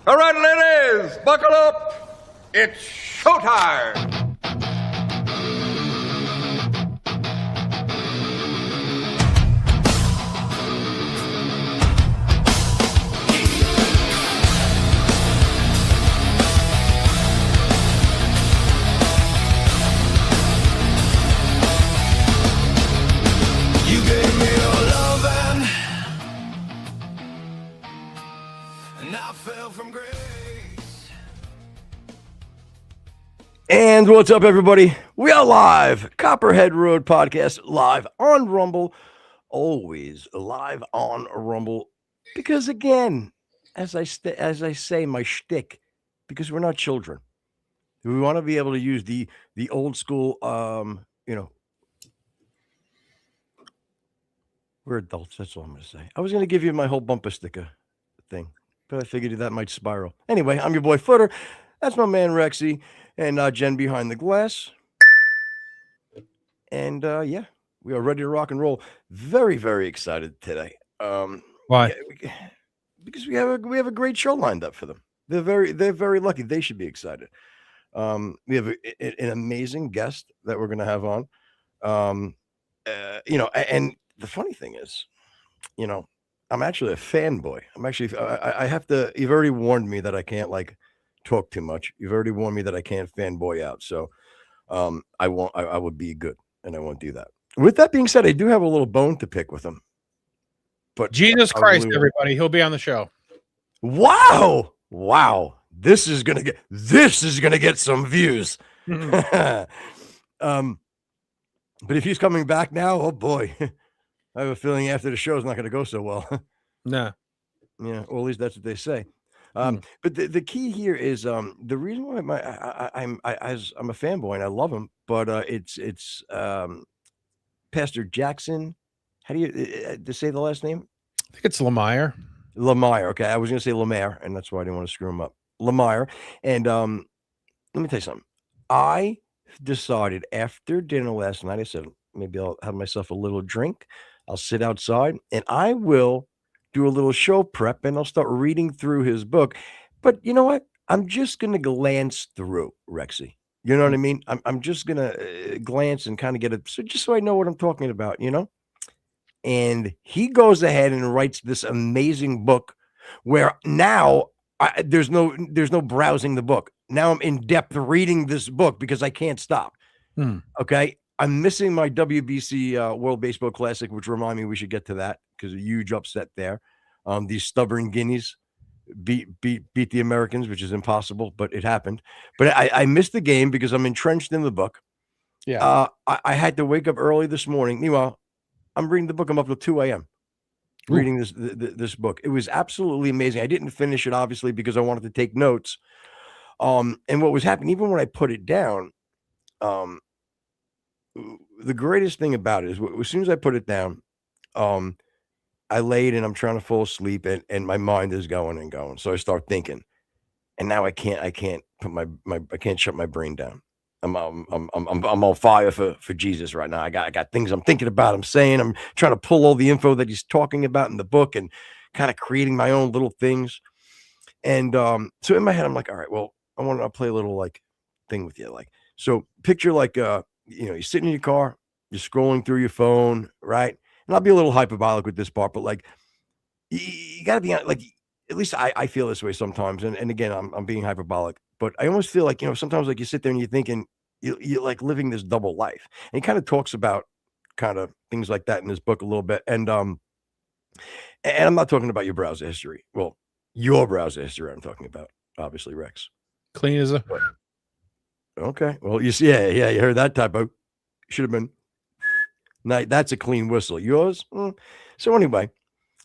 All right, ladies, buckle up. It's showtime. You gave me your loving, and I fell from grace. And what's up, everybody? We are live, Copperhead Road Podcast, live on Rumble, always live on Rumble. Because again, as I say, my shtick, because we're not children, we want to be able to use the old school, we're adults. That's all I'm going to say. I was going to give you my whole bumper sticker thing, but I figured that might spiral. Anyway, I'm your boy Footer. That's my man Rexy, and Jen behind the glass. And yeah, we are ready to rock and roll. Very, very excited today. Why? Because we have a great show lined up for them. They're very lucky. They should be excited. We have an amazing guest that we're going to have on. And the funny thing is, I'm actually a fanboy. I have to. You've already warned me that I can't talk too much. You've already warned me that I can't fanboy out. So I won't. I would be good. And I won't do that. With that being said, I do have a little bone to pick with him. But Jesus Christ, everybody, he'll be on the show. Wow. This is gonna get some views. But if he's coming back now, oh boy. I have a feeling after the show is not gonna go so well. No. Yeah, or at least that's what they say. But the key here is the reason why I'm a fanboy and I love him, but it's Pastor Jackson. How do you to say the last name? I think it's Lahmeyer. Lahmeyer. Okay, I was going to say Lahmeyer, and that's why I didn't want to screw him up. Lahmeyer. And let me tell you something. I decided after dinner last night, I said maybe I'll have myself a little drink. I'll sit outside, and I will do a little show prep, and I'll start reading through his book. But you know what? I'm just going to glance through, Rexy. You know what I mean? I'm just going to glance and kind of get it. So just so I know what I'm talking about, And he goes ahead and writes this amazing book where now there's no browsing the book. Now I'm in depth reading this book because I can't stop. Okay. I'm missing my WBC World Baseball Classic, which remind me we should get to that because a huge upset there. These stubborn guineas beat the Americans, which is impossible, but it happened. But I missed the game because I'm entrenched in the book. Yeah. I had to wake up early this morning. Meanwhile, I'm reading the book. I'm up till 2 a.m. reading this book. It was absolutely amazing. I didn't finish it, obviously, because I wanted to take notes. And what was happening, even when I put it down, the greatest thing about it is as soon as I put it down, I laid and I'm trying to fall asleep and my mind is going and going. So I start thinking, and now I can't put I can't shut my brain down. I'm on fire for Jesus right now. I got things I'm thinking about. I'm saying, I'm trying to pull all the info that he's talking about in the book and kind of creating my own little things. And so in my head, I'm like, all right, well, I want to play a little thing with you. So picture you're sitting in your car, you're scrolling through your phone, right? And I'll be a little hyperbolic with this part, but you got to be at least I feel this way sometimes. And again, I'm being hyperbolic, but I almost feel sometimes you sit there and you're thinking you're living this double life. And he kind of talks about kind of things like that in his book a little bit. And I'm not talking about your browser history. Well, your browser history I'm talking about, obviously, Rex. Clean as a. Okay. Well, you see, yeah, you heard that type of should have been. Now that's a clean whistle. Yours. So anyway,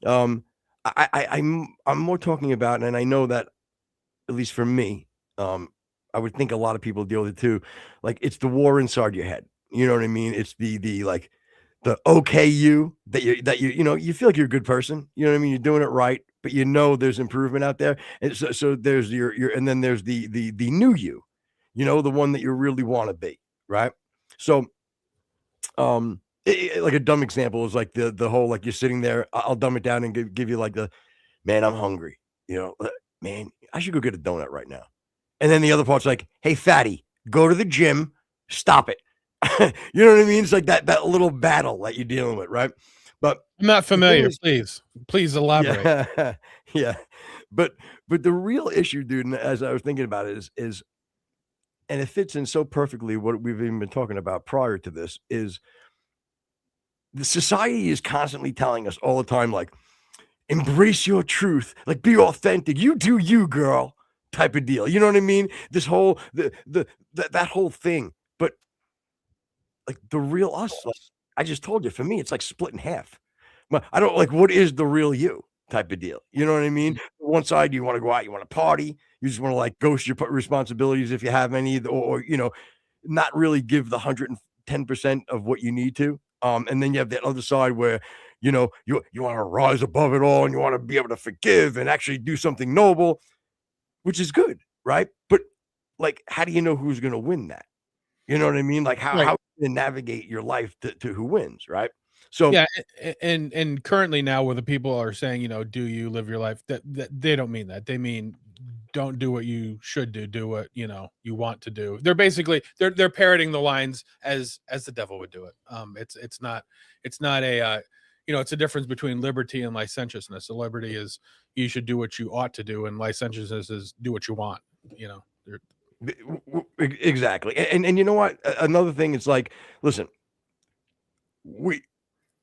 I'm more talking about, and I know that at least for me, I would think a lot of people deal with it too. It's the war inside your head. You know what I mean? It's the okay you that you feel like you're a good person. You know what I mean? You're doing it right, but there's improvement out there. And so there's your and then there's the new you, the one that you really want to be, right? So like a dumb example is the whole you're sitting there. I'll dumb it down and give you the man, I'm hungry. man, I should go get a donut right now. And then the other part's like, hey, fatty, go to the gym, stop it. You know what I mean? It's like that little battle that you're dealing with, right? But I'm not the thing familiar. is, Please elaborate. yeah, yeah. But the real issue, dude, and as I was thinking about it, is and it fits in so perfectly what we've even been talking about prior to this, is the society is constantly telling us all the time, like, embrace your truth, like be authentic, you do you, girl, type of deal. You know what I mean? This whole that whole thing. But like the real us, like, I just told you, for me, it's like split in half. But I don't like, what is the real you type of deal. You know what I mean? One side, you want to go out, you want to party, you just want to like ghost your responsibilities if you have any, or you know, not really give the 110% of what you need to. And then you have that other side where, you know, you want to rise above it all and you want to be able to forgive and actually do something noble, which is good, right? But like, how do you know who's going to win that? You know what I mean? Like, Right. how you navigate your life to who wins, right? So Yeah, and currently now where the people are saying, you know, do you live your life? That they don't mean that. They mean don't do what you should do. Do what you know you want to do. They're basically they're parroting the lines as the devil would do it. It's not a you know, it's a difference between liberty and licentiousness. The liberty is you should do what you ought to do, and licentiousness is do what you want. You know, exactly. And you know what? Another thing is like, listen, we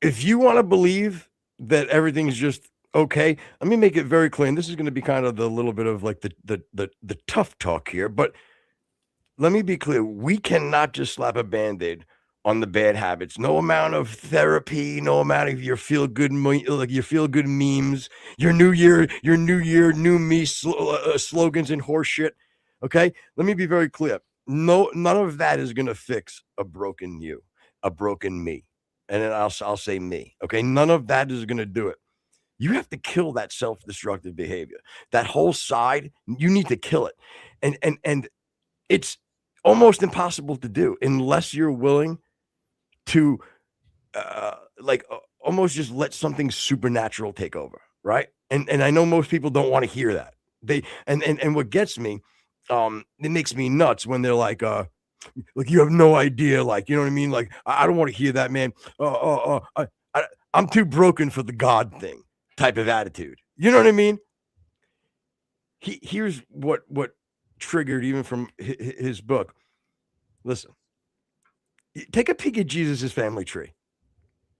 if you want to believe that everything's just okay, let me make it very clear. And this is going to be kind of the little bit of like the tough talk here, but let me be clear. We cannot just slap a band-aid on the bad habits. No amount of therapy, no amount of your feel good, like your feel good memes, your new year, new me slogans and horse shit. Okay, let me be very clear. No, none of that is going to fix a broken you, a broken me, and then I'll say me. Okay, none of that is going to do it. You have to kill that self-destructive behavior. That whole side, you need to kill it, and it's almost impossible to do unless you're willing to almost just let something supernatural take over, right? And I know most people don't want to hear that. They and what gets me, it makes me nuts when they're like you have no idea, like, you know what I mean? Like, I don't want to hear that, man. I'm too broken for the God thing type of attitude. You know what I mean? Here's what triggered even from his book. Listen, take a peek at Jesus's family tree.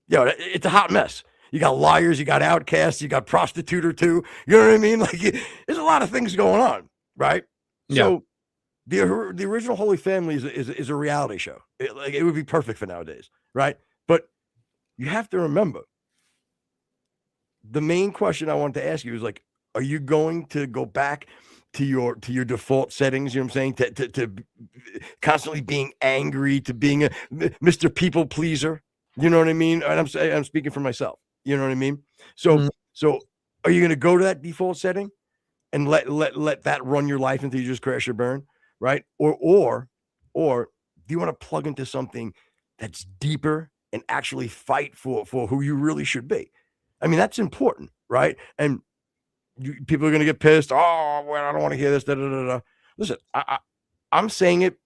Yo, it's a hot mess. You got liars, you got outcasts, you got prostitute or two. You know what I mean? Like, there's a lot of things going on, right? yeah. So the original Holy Family is a reality show. It would be perfect for nowadays, right? But you have to remember, the main question I wanted to ask you is like, are you going to go back to your default settings? You know what I'm saying? To constantly being angry, to being a Mr. People pleaser. You know what I mean? And I'm speaking for myself. You know what I mean? So Mhm. so are you going to go to that default setting and let that run your life until you just crash or burn, right? Or do you want to plug into something that's deeper and actually fight for who you really should be? I mean, that's important, right? And people are going to get pissed. Oh, well, I don't want to hear this. Da, da, da, da. Listen, I'm saying it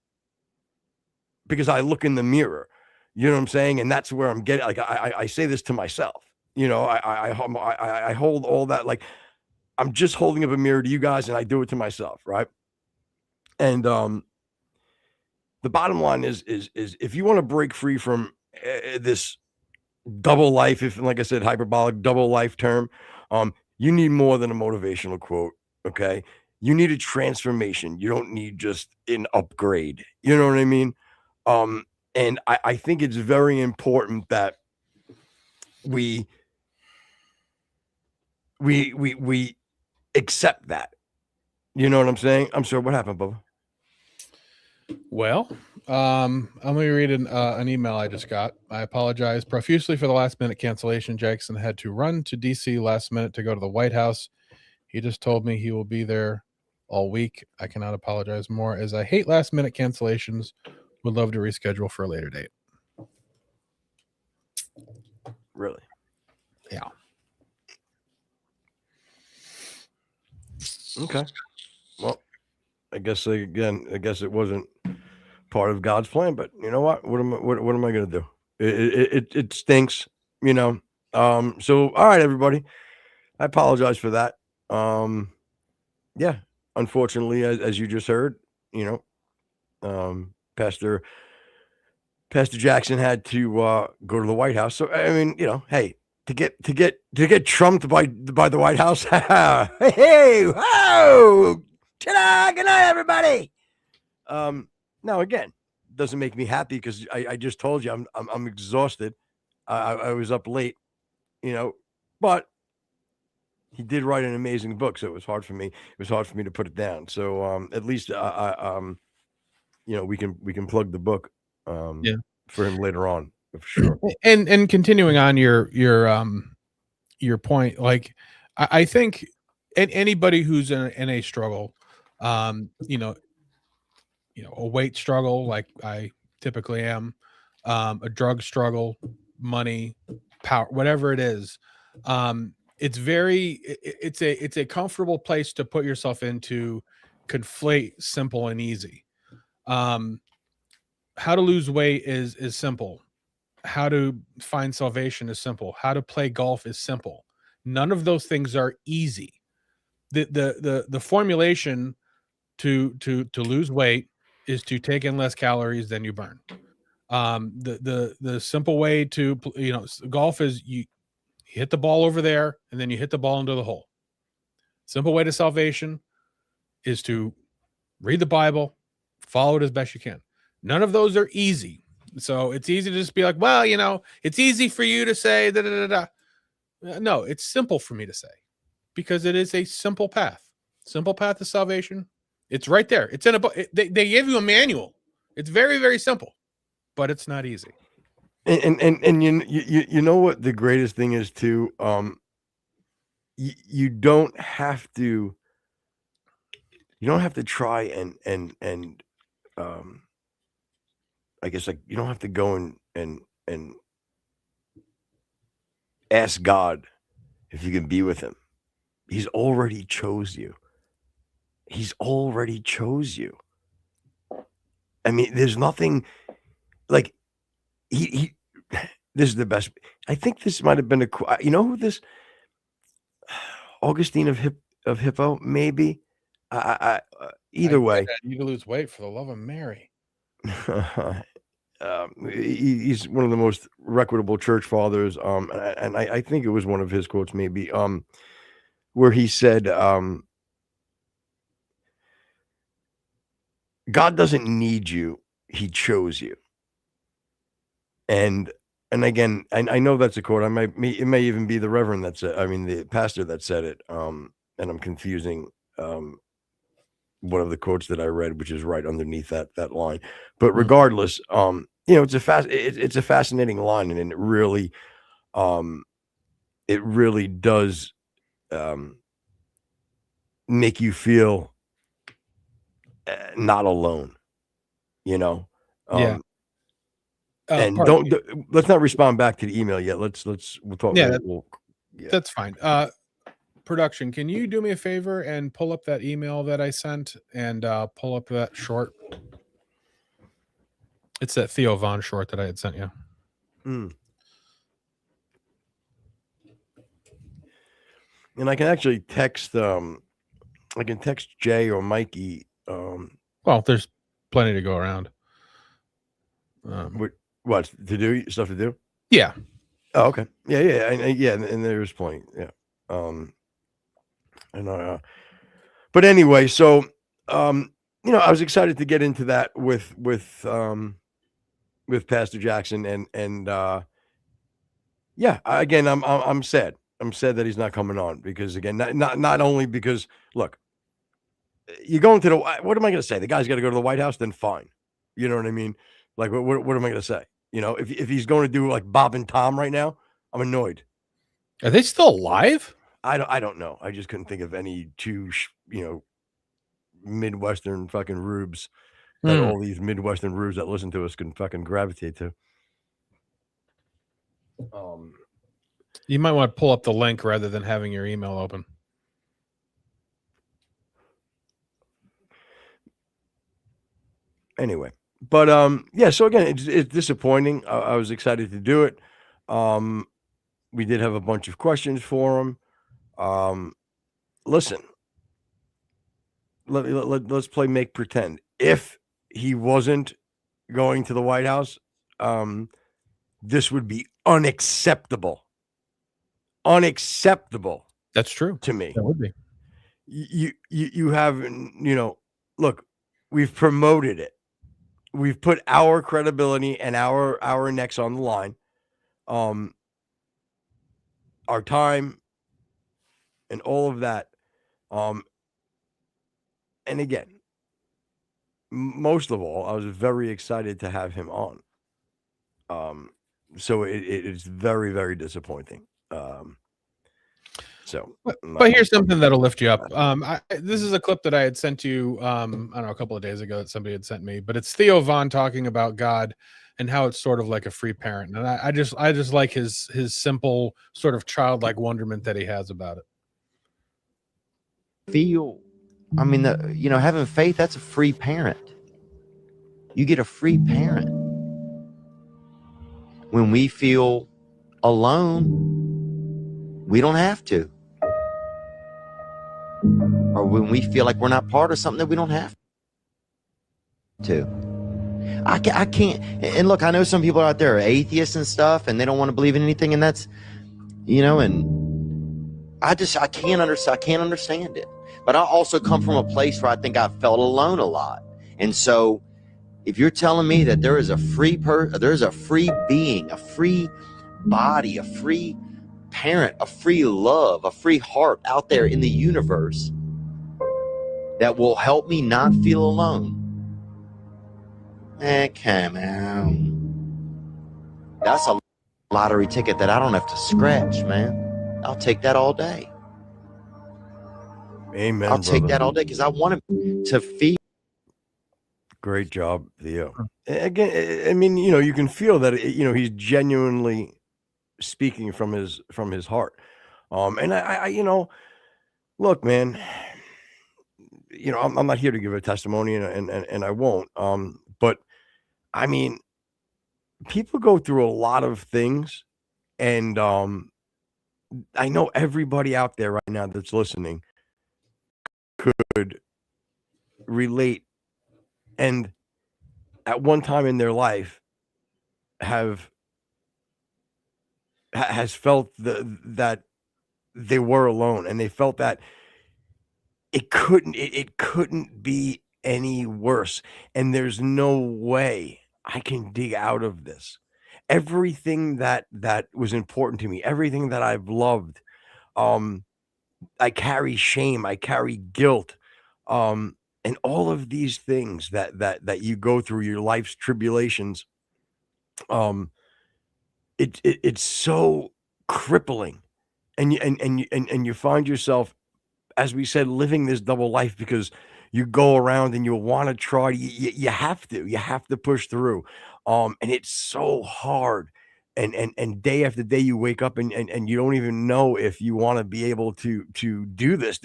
because I look in the mirror. You know what I'm saying? And that's where I'm getting. Like, I say this to myself. You know, I hold all that. Like, I'm just holding up a mirror to you guys, and I do it to myself, right? And the bottom line is if you want to break free from this double life, if like I said, hyperbolic double life term, you need more than a motivational quote. Okay. You need a transformation. You don't need just an upgrade. You know what I mean? And I think it's very important that we accept that. You know what I'm saying? I'm sorry, what happened, Bubba? Well, let me read an email I just got. I apologize profusely for the last minute cancellation. Jackson had to run to DC last minute to go to the White House. He just told me he will be there all week. I cannot apologize more as I hate last minute cancellations. Would love to reschedule for a later date. Really? Yeah. Okay. Well, I guess it wasn't part of God's plan, but you know what? What am I going to do? It stinks, you know. So all right, everybody. I apologize for that. Yeah. Unfortunately, as you just heard, you know, Pastor Jackson had to go to the White House. So I mean, you know, hey, to get trumped by the White House. Hey, whoa, ta-da! Good night, everybody. Now again, doesn't make me happy because I just told you I'm exhausted. I was up late, you know, but he did write an amazing book, so it was hard for me. It was hard for me to put it down. So at least you know, we can plug the book Yeah. for him later on for sure. And continuing on your point, like I think anybody who's in a struggle, a weight struggle like I typically am, a drug struggle, money, power, whatever it is, it's a comfortable place to put yourself into, conflate simple and easy. Um, how to lose weight is simple. How to find salvation is simple. How to play golf is simple. None of those things are easy. The formulation to lose weight is to take in less calories than you burn. The simple way to golf is you hit the ball over there and then you hit the ball into the hole. Simple way to salvation is to read the Bible, follow it as best you can. None of those are easy. So it's easy to just be like, well, it's easy for you to say da da da da. No, it's simple for me to say because it is a simple path. Simple path to salvation. It's right there. It's in a book. They give you a manual. It's very, very simple, but it's not easy. And you know what the greatest thing is too. You don't have to. You don't have to try and I guess like you don't have to go and ask God if you can be with him. He's already chose you. He's already chose you. I mean, there's nothing like he this is the best. I think this might have been you know who this Augustine of Hippo maybe. Either way, You to lose weight for the love of Mary. He's one of the most reputable church fathers. And I think it was one of his quotes, maybe, where he said, God doesn't need you, he chose you. And again, I know that's a quote. It may even be the reverend that said, I mean, the pastor that said it. And I'm confusing one of the quotes that I read, which is right underneath that line. But regardless, it's a fascinating line, and it really does make you feel not alone, you know. Yeah. And let's not respond back to the email yet. We'll talk. Yeah, Yeah. That's fine. Production, can you do me a favor and pull up that email that I sent and pull up that short? It's that Theo Von short that I had sent you. And I can actually text Jay or Mikey. Well, there's plenty to go around. What to do? Stuff to do? Yeah. Oh, okay. Yeah. And there's plenty. Yeah. But anyway, so I was excited to get into that with Pastor Jackson, and yeah, again, I'm sad. I'm sad that he's not coming on because again, not only because look, you're going to the what am I going to say? The guy's got to go to the White House, then fine. You know what I mean? Like what am I going to say? If he's going to do like Bob and Tom right now, I'm annoyed. Are they still alive? I don't know. I just couldn't think of any two Midwestern fucking rubes that all these Midwestern rubes that listen to us can fucking gravitate to. You might want to pull up the link rather than having your email open. Anyway, but yeah. So again, it's disappointing. I was excited to do it. We did have a bunch of questions for him. Listen, let's play make pretend. If he wasn't going to the White House, this would be unacceptable. Unacceptable That's true. to me. That would be. You have, look, we've promoted it. We've put our credibility and our necks on the line. Our time and all of that. And again, most of all, I was very excited to have him on. So it's very, very disappointing. But here's something that'll lift you up. This is a clip that I had sent you, I don't know, a couple of days ago that somebody had sent me, but it's Theo Von talking about God and how it's sort of like a free parent. And I just like his simple sort of childlike wonderment that he has about it. Having faith, that's a free parent. You get a free parent. When we feel alone, we don't have to. Or when we feel like we're not part of something, that we don't have to. I can't. And look, I know some people out there are atheists and stuff, and they don't want to believe in anything, and that's, and I can't understand it. But I also come from a place where I think I felt alone a lot. And so if you're telling me that there is a free there's a free being, a free body, a free parent, a free love, a free heart out there in the universe that will help me not feel alone, come on. That's a lottery ticket that I don't have to scratch, man. I'll take that all day. Amen. I'll take that all day because I want him to feel. Great job, Theo. Again, I mean, you can feel that, he's genuinely speaking from his heart. And I look, man, I'm not here to give a testimony, and I won't. But I mean, people go through a lot of things, and I know everybody out there right now that's listening could relate, and at one time in their life has felt that they were alone, and they felt that it couldn't be any worse, and there's no way I can dig out of this. Everything that was important to me, everything that I've loved, I carry shame, I carry guilt, and all of these things that you go through, your life's tribulations, it's so crippling, and you find yourself, as we said, living this double life because you go around and you want to try. You have to push through, and it's so hard. And day after day, you wake up and you don't even know if you want to be able to do this.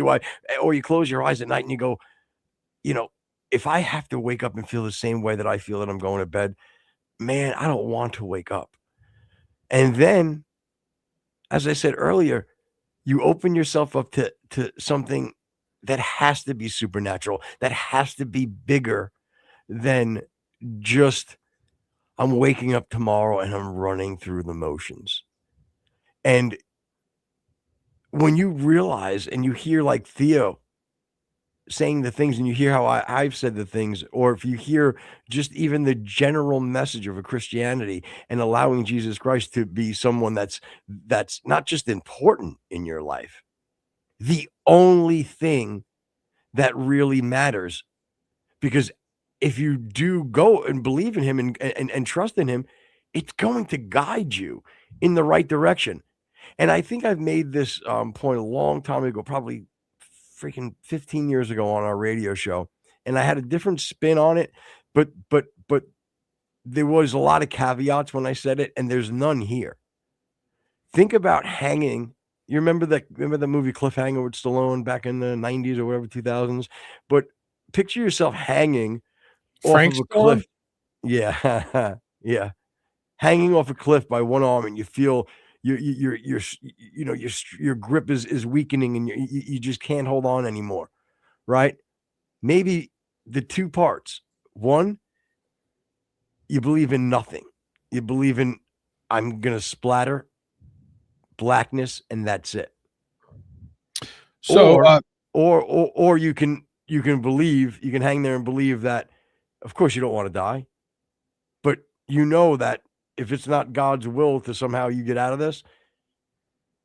Or you close your eyes at night and you go, if I have to wake up and feel the same way that I feel that I'm going to bed, man, I don't want to wake up. And then, as I said earlier, you open yourself up to something that has to be supernatural, that has to be bigger than just I'm waking up tomorrow and I'm running through the motions. And when you realize and you hear like Theo saying the things, and you hear how I've said the things, or if you hear just even the general message of a Christianity and allowing Jesus Christ to be someone that's not just important in your life, the only thing that really matters, because if you do go and believe in him and trust in him, it's going to guide you in the right direction. And I think I've made this point a long time ago, probably freaking 15 years ago on our radio show, and I had a different spin on it, but there was a lot of caveats when I said it, and there's none here. Think about hanging. You remember the movie Cliffhanger with Stallone back in the 90s or whatever, 2000s? But picture yourself hanging off Frank's of a gone? cliff. Yeah, yeah, hanging off a cliff by one arm, and you feel your grip is weakening, and you just can't hold on anymore, right? Maybe the two parts. One, you believe in nothing. You believe in I'm gonna splatter blackness, and that's it. So, Or you can believe, you can hang there and believe that, of course, you don't want to die, but you know that if it's not God's will to somehow you get out of this,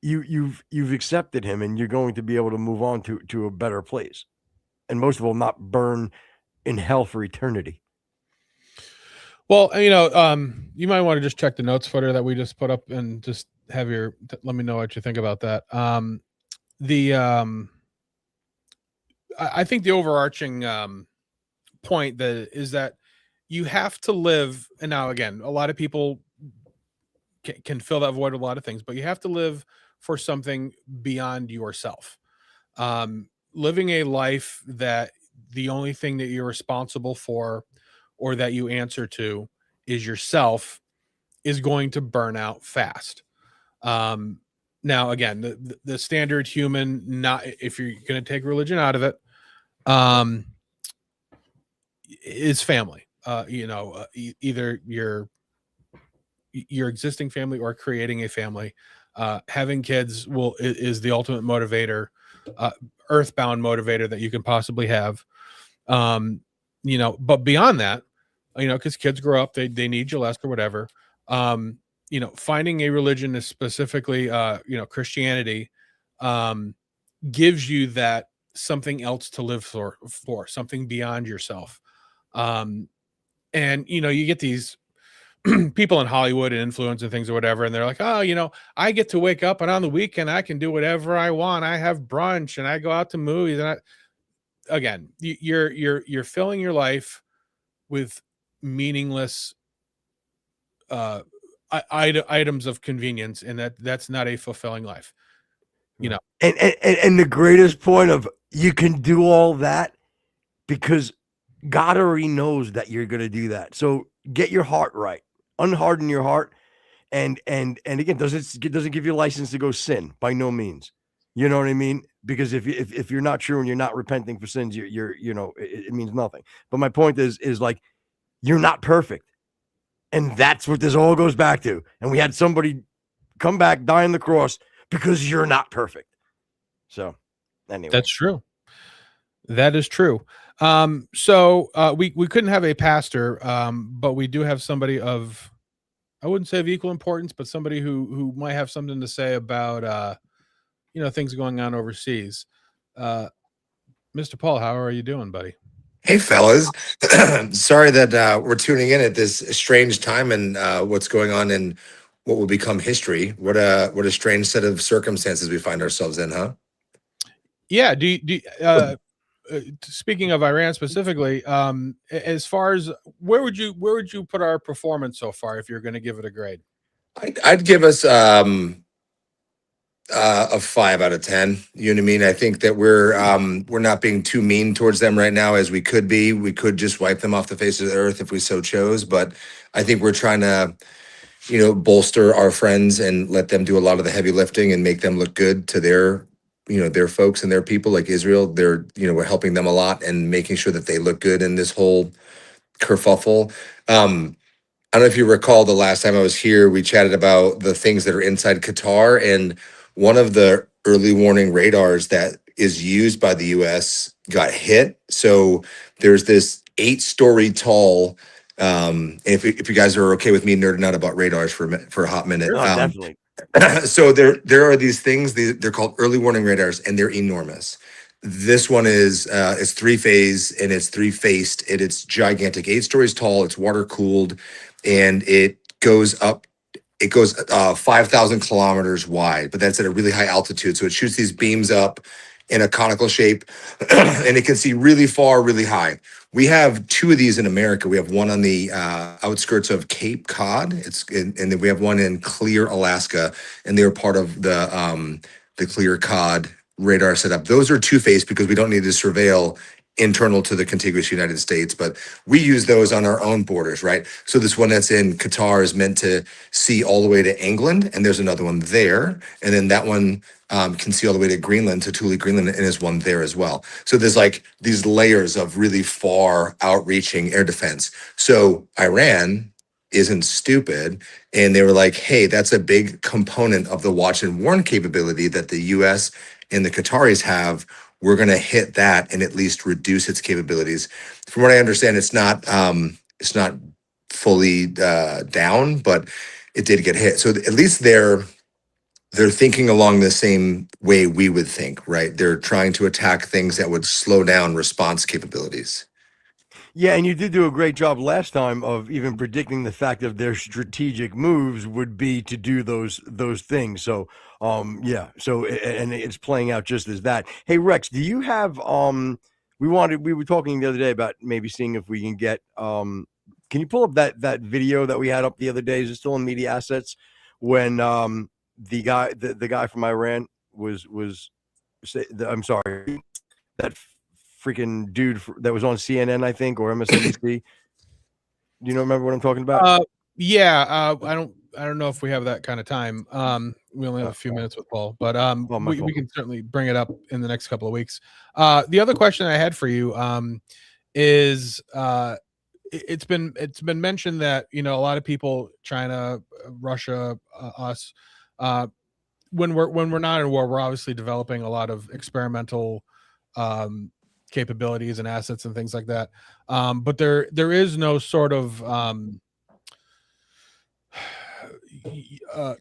you've accepted him, and you're going to be able to move on to a better place, and most of all, not burn in hell for eternity. well, you might want to just check the notes footer that we just put up and just have let me know what you think about that. I think the overarching point that is that you have to live, and now again, a lot of people can fill that void with a lot of things, but you have to live for something beyond yourself. Living a life that the only thing that you're responsible for or that you answer to is yourself is going to burn out fast. Now, again, the standard human, not if you're going to take religion out of it, is family. Either your existing family or creating a family. Having kids is the ultimate motivator, earthbound motivator that you can possibly have. But beyond that, because kids grow up, they need you less or whatever. Finding a religion is specifically, Christianity, gives you that something else to live for something beyond yourself. And you get these people in Hollywood and influence and things or whatever, and they're like, oh, I get to wake up and on the weekend I can do whatever I want. I have brunch and I go out to movies, and you're filling your life with meaningless items of convenience, and that's not a fulfilling life. And the greatest point of you can do all that because God already knows that you're going to do that. So get your heart right, unharden your heart, and again, doesn't give you a license to go sin by no means. You know what I mean? Because if you're not true and you're not repenting for sins, it means nothing. But my point is like, you're not perfect, and that's what this all goes back to. And we had somebody come back, die on the cross because you're not perfect. So anyway, that's true. That is true. So we couldn't have a pastor, but we do have somebody of, I wouldn't say of equal importance, but somebody who might have something to say about things going on overseas. Mr. Paul, how are you doing, buddy? Hey, fellas. Sorry that we're tuning in at this strange time and what's going on in what will become history. What a strange set of circumstances we find ourselves in, huh? Yeah. Speaking of Iran specifically, as far as where would you put our performance so far if you're going to give it a grade? I'd give us a 5 out of 10. You know what I mean? I think that we're not being too mean towards them right now as we could be. We could just wipe them off the face of the earth if we so chose. But I think we're trying to, bolster our friends and let them do a lot of the heavy lifting and make them look good to their folks and their people like Israel. We're helping them a lot and making sure that they look good in this whole kerfuffle. I don't know if you recall the last time I was here, we chatted about the things that are inside Qatar, and one of the early warning radars that is used by the US got hit. So there's this 8-story tall, if you guys are okay with me nerding out about radars for a hot minute. definitely. So there are these things, they're called early warning radars, and they're enormous. This one is it's 3-phase and it's 3-faced, and it's gigantic, 8 stories tall. It's water cooled, and it goes 5,000 kilometers wide, but that's at a really high altitude. So it shoots these beams up in a conical shape, and it can see really far, really high. We have 2 of these in America. We have one on the outskirts of Cape Cod. And then we have one in Clear, Alaska, and they're part of the Clear Cod radar setup. Those are 2-faced because we don't need to surveil internal to the contiguous United States, but we use those on our own borders, right? So this one that's in Qatar is meant to see all the way to England, and there's another one there, and then that one can see all the way to Greenland, to Thule, Greenland, and there's one there as well. So there's like these layers of really far outreaching air defense. So Iran isn't stupid, and they were like, hey, that's a big component of the watch and warn capability that the US and the Qataris have. We're going to hit that and at least reduce its capabilities. From what I understand, it's not fully down, but it did get hit. So at least they're thinking along the same way we would think, right? They're trying to attack things that would slow down response capabilities. Yeah, and you did do a great job last time of even predicting the fact of their strategic moves would be to do those things. So, yeah. So, and it's playing out just as that. Hey, Rex, do you have we were talking the other day about maybe seeing if we can get can you pull up that video that we had up the other day? Is it still in media assets when the guy from Iran was I'm sorry, that freaking dude that was on CNN, I think, or MSNBC. Do you remember what I'm talking about? Yeah. I don't know if we have that kind of time. We only have a few minutes with Paul, but we can certainly bring it up in the next couple of weeks. The other question I had for you is it's been mentioned that a lot of people, China, Russia, us, when we're not in war, we're obviously developing a lot of experimental capabilities and assets and things like that, but there is no sort of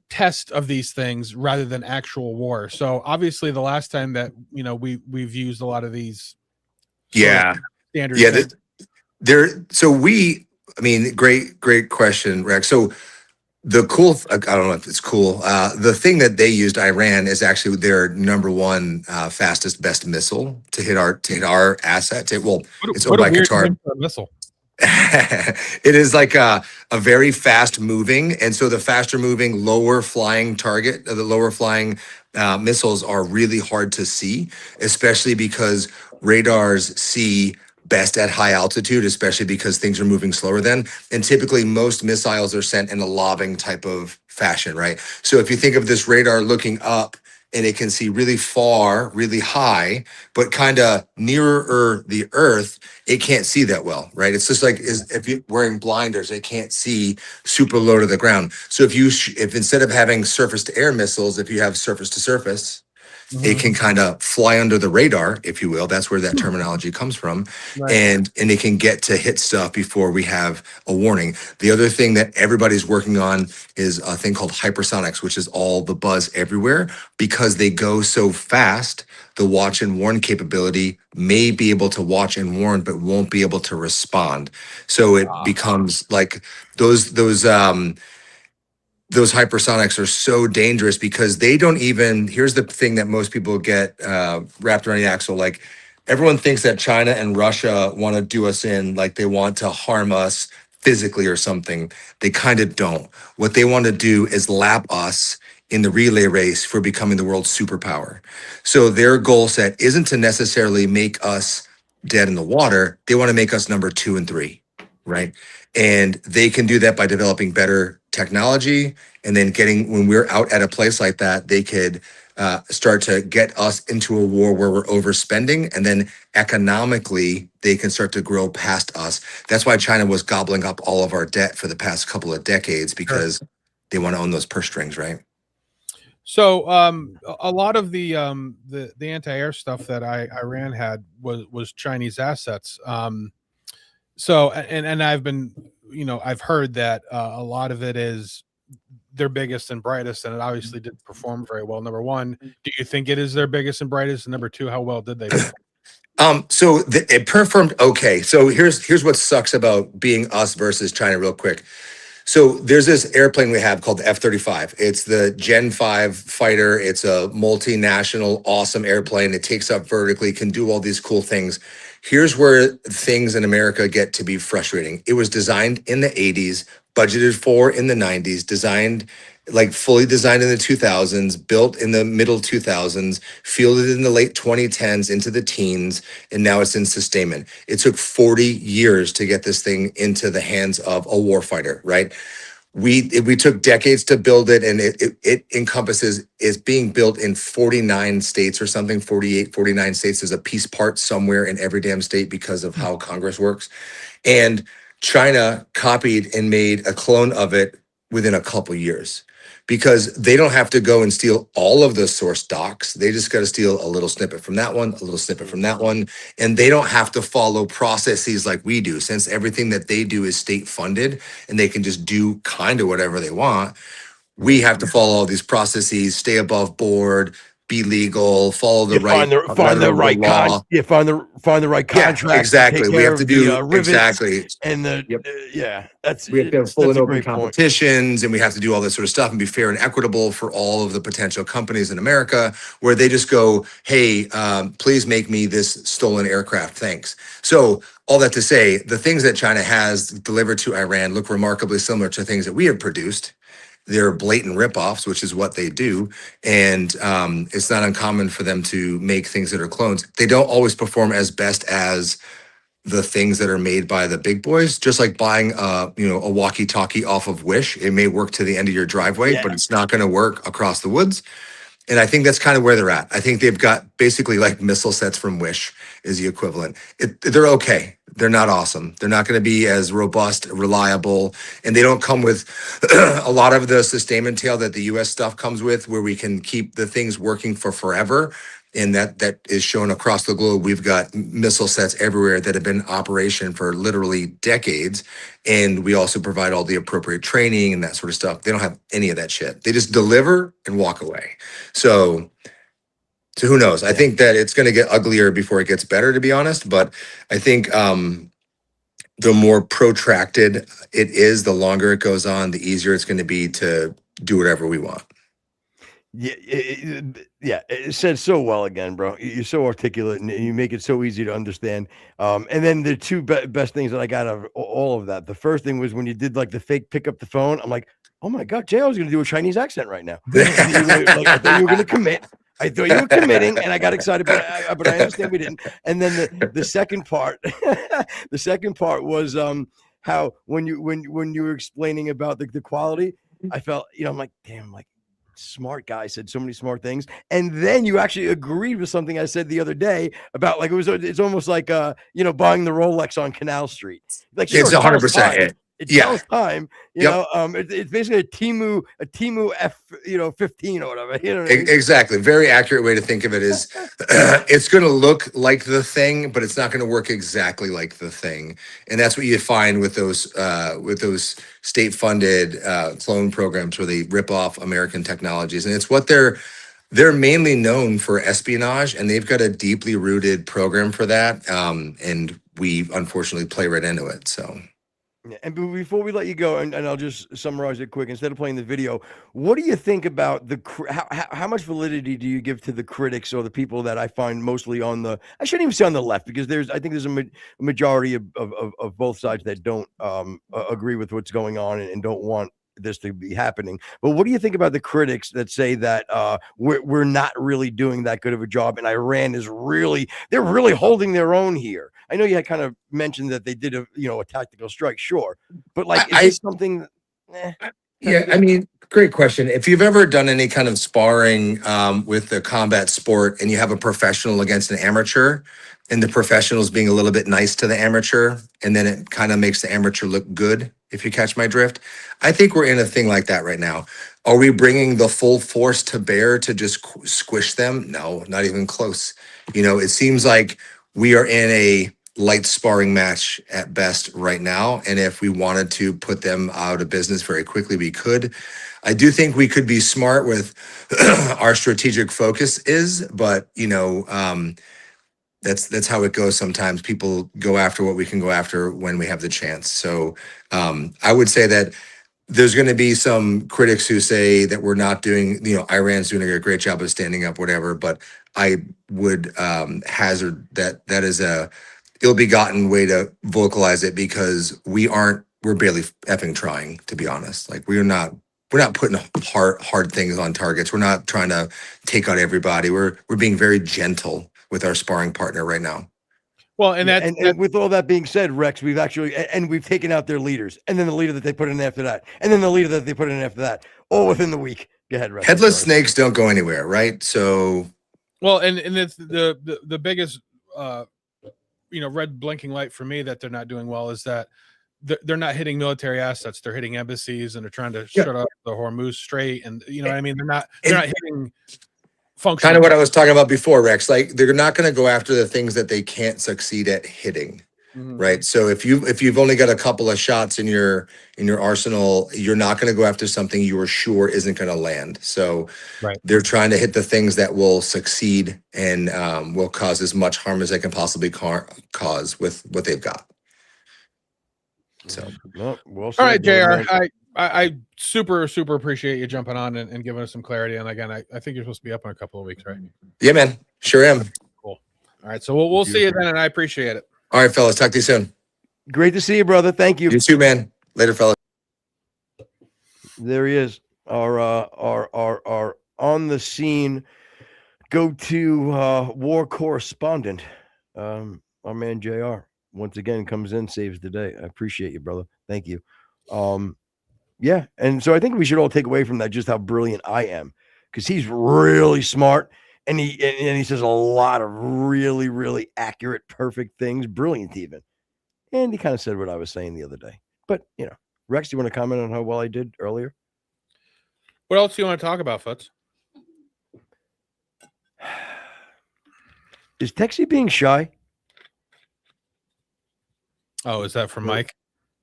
test of these things rather than actual war. So obviously the last time that we've used a lot of these standard great question, Rex. So the cool, I don't know if it's cool. The thing that they used, Iran, is actually their number one fastest, best missile to hit our asset. It's owned by Qatar. Missile. It is like a very fast moving, and so the faster moving, lower flying target, the lower flying missiles are really hard to see, especially because radars see best at high altitude, especially because things are moving slower then. And typically most missiles are sent in a lobbing type of fashion, right? So if you think of this radar looking up and it can see really far, really high, but kind of nearer the earth, it can't see that well, right? It's just like if you're wearing blinders, it can't see super low to the ground. So if instead of having surface to air missiles, if you have surface to surface, it can kind of fly under the radar, if you will. That's where that terminology comes from. Right. And it can get to hit stuff before we have a warning. The other thing that everybody's working on is a thing called hypersonics, which is all the buzz everywhere. Because they go so fast, the watch and warn capability may be able to watch and warn, but won't be able to respond. So it becomes like those hypersonics are so dangerous because they don't even, here's the thing that most people get wrapped around the axle. Like everyone thinks that China and Russia want to do us in, like they want to harm us physically or something. They kind of don't. What they want to do is lap us in the relay race for becoming the world's superpower. So their goal set isn't to necessarily make us dead in the water. They want to make us number 2 and 3, right? And they can do that by developing better technology, and then when we're out at a place like that, they could start to get us into a war where we're overspending, and then economically they can start to grow past us. That's why China was gobbling up all of our debt for the past couple of decades, because they want to own those purse strings, right? So a lot of the anti-air stuff that Iran had was Chinese assets. So and I've been, I've heard that a lot of it is their biggest and brightest, and it obviously didn't perform very well. Number one, do you think it is their biggest and brightest? And number two, how well did they perform? So it performed okay. So here's what sucks about being us versus China real quick. So there's this airplane we have called the F-35. It's the Gen 5 fighter. It's a multinational, awesome airplane. It takes up vertically, can do all these cool things. Here's where things in America get to be frustrating. It was designed in the 80s budgeted for in the 90s, designed like fully designed in the 2000s, built in the middle 2000s, fielded in the late 2010s into the teens, and now it's in sustainment. It took 40 years to get this thing into the hands of a warfighter, right? We took decades to build it, and it encompasses, is being built in 49 states or something, 48, 49 states. There's a piece part somewhere in every damn state because of how Congress works. And China copied and made a clone of it within a couple years, because they don't have to go and steal all of the source docs. They just got to steal a little snippet from that one, a little snippet from that one. And they don't have to follow processes like we do, since everything that they do is state funded and they can just do kind of whatever they want. We have to follow all these processes, stay above board, be legal, follow the right find the right law. find the right contract. Exactly. We have to do rivets exactly. and the Yep. That's We have to have full and a open great point. competitions, and we have to do all this sort of stuff and be fair and equitable for all of the potential companies in America, where they just go, hey, please make me this stolen aircraft. Thanks. So all that to say, the things that China has delivered to Iran look remarkably similar to things that we have produced. They're blatant ripoffs, which is what they do. And it's not uncommon for them to make things that are clones. They don't always perform as best as the things that are made by the big boys. Just like buying a walkie-talkie off of Wish. It may work to the end of your driveway, but it's not going to work across the woods. And I think that's kind of where they're at. I think they've got basically like missile sets from Wish is the equivalent. They're okay. They're not awesome. They're not going to be as robust, reliable, and they don't come with a lot of the sustainment tail that the US stuff comes with, where we can keep the things working for forever. And that is shown across the globe. We've got missile sets everywhere that have been in operation for literally decades. And we also provide all the appropriate training and that sort of stuff. They don't have any of that shit. They just deliver and walk away. So who knows? I think that it's going to get uglier before it gets better, to be honest. But I think the more protracted it is, the longer it goes on, the easier it's going to be to do whatever we want. Yeah, it said so well again, bro. You're so articulate and you make it so easy to understand. And then the two best things that I got out of all of that. The first thing was when you did like the fake pick up the phone. I'm like, oh my God, Jay, I was going to do a Chinese accent right now. I thought you were going to commit. I thought you were committing, and I got excited, but I understand we didn't. And then the second part, the second part was how when you were explaining about the quality, I felt, I'm like, damn, like. Smart guy said so many smart things, and then you actually agreed with something I said the other day about like it's almost like buying the Rolex on Canal Street. Like it's 100% it. It tells time, it's basically a Temu F 15 or whatever. You know what I mean? Exactly. Very accurate way to think of it is it's going to look like the thing, but it's not going to work exactly like the thing. And that's what you find with those state funded clone programs where they rip off American technologies. And it's what they're mainly known for, espionage, and they've got a deeply rooted program for that. And we unfortunately play right into it. So. Yeah, and before we let you go, and I'll just summarize it quick, instead of playing the video, what do you think about how much validity do you give to the critics or the people that I find mostly on the, I shouldn't even say on the left, because I think there's a majority of both sides that don't agree with what's going on and don't want this to be happening. But what do you think about the critics that say that we're not really doing that good of a job, and Iran is they're really holding their own here? I know you had kind of mentioned that they did a tactical strike, sure, but like, is this something? Yeah, I mean, great question. If you've ever done any kind of sparring with the combat sport, and you have a professional against an amateur, and the professional is being a little bit nice to the amateur, and then it kind of makes the amateur look good, if you catch my drift. I think we're in a thing like that right now. Are we bringing the full force to bear to just squish them? No, not even close. It seems like we are in a light sparring match at best right now. And if we wanted to put them out of business very quickly, we could. I do think we could be smart with our strategic focus but that's how it goes sometimes. People go after what we can go after when we have the chance. So I would say that there's going to be some critics who say that we're not doing, Iran's doing a great job of standing up, whatever, but I would hazard that is a ill-begotten way to vocalize it, because we aren't we're barely effing trying, to be honest. Like we're not putting hard things on targets. We're not trying to take out everybody. We're being very gentle with our sparring partner right now. Well, and Yeah, that's and with all that being said, Rex, we've actually and we've taken out their leaders, and then the leader that they put in after that, and then the leader that they put in after that, all within the week. Go ahead, Rex. I'm Headless sorry. snakes don't go anywhere, right? So well, and it's the biggest red blinking light for me that they're not doing well is that they're not hitting military assets. They're hitting embassies, and they're trying to shut up the Hormuz Strait, and what I mean. They're not hitting functional. kind of what I was talking about before, Rex. Like they're not going to go after the things that they can't succeed at hitting, right? So if you've only got a couple of shots in your arsenal, you're not going to go after something you are sure isn't going to land. So they're trying to hit the things that will succeed and will cause as much harm as they can possibly cause with what they've got. So, well all right, JR. I super appreciate you jumping on and giving us some clarity. And again, I think you're supposed to be up in a couple of weeks, right? Yeah, man. Sure am. Cool. All right, so we'll see you then, and I appreciate it. All right, fellas. Talk to you soon. Great to see you, brother. Thank you. You too, man. Later, fellas. There he is. Our on the scene go-to war correspondent. Our man JR once again comes in, saves the day. I appreciate you, brother. Thank you. Yeah, and so I think we should all take away from that just how brilliant I am, because he's really smart and he says a lot of really, really accurate, perfect things, brilliant even. And he kind of said what I was saying the other day. But Rex, do you want to comment on how well I did earlier? What else do you want to talk about, Foots? Is Texie being shy? Oh, is that from Mike?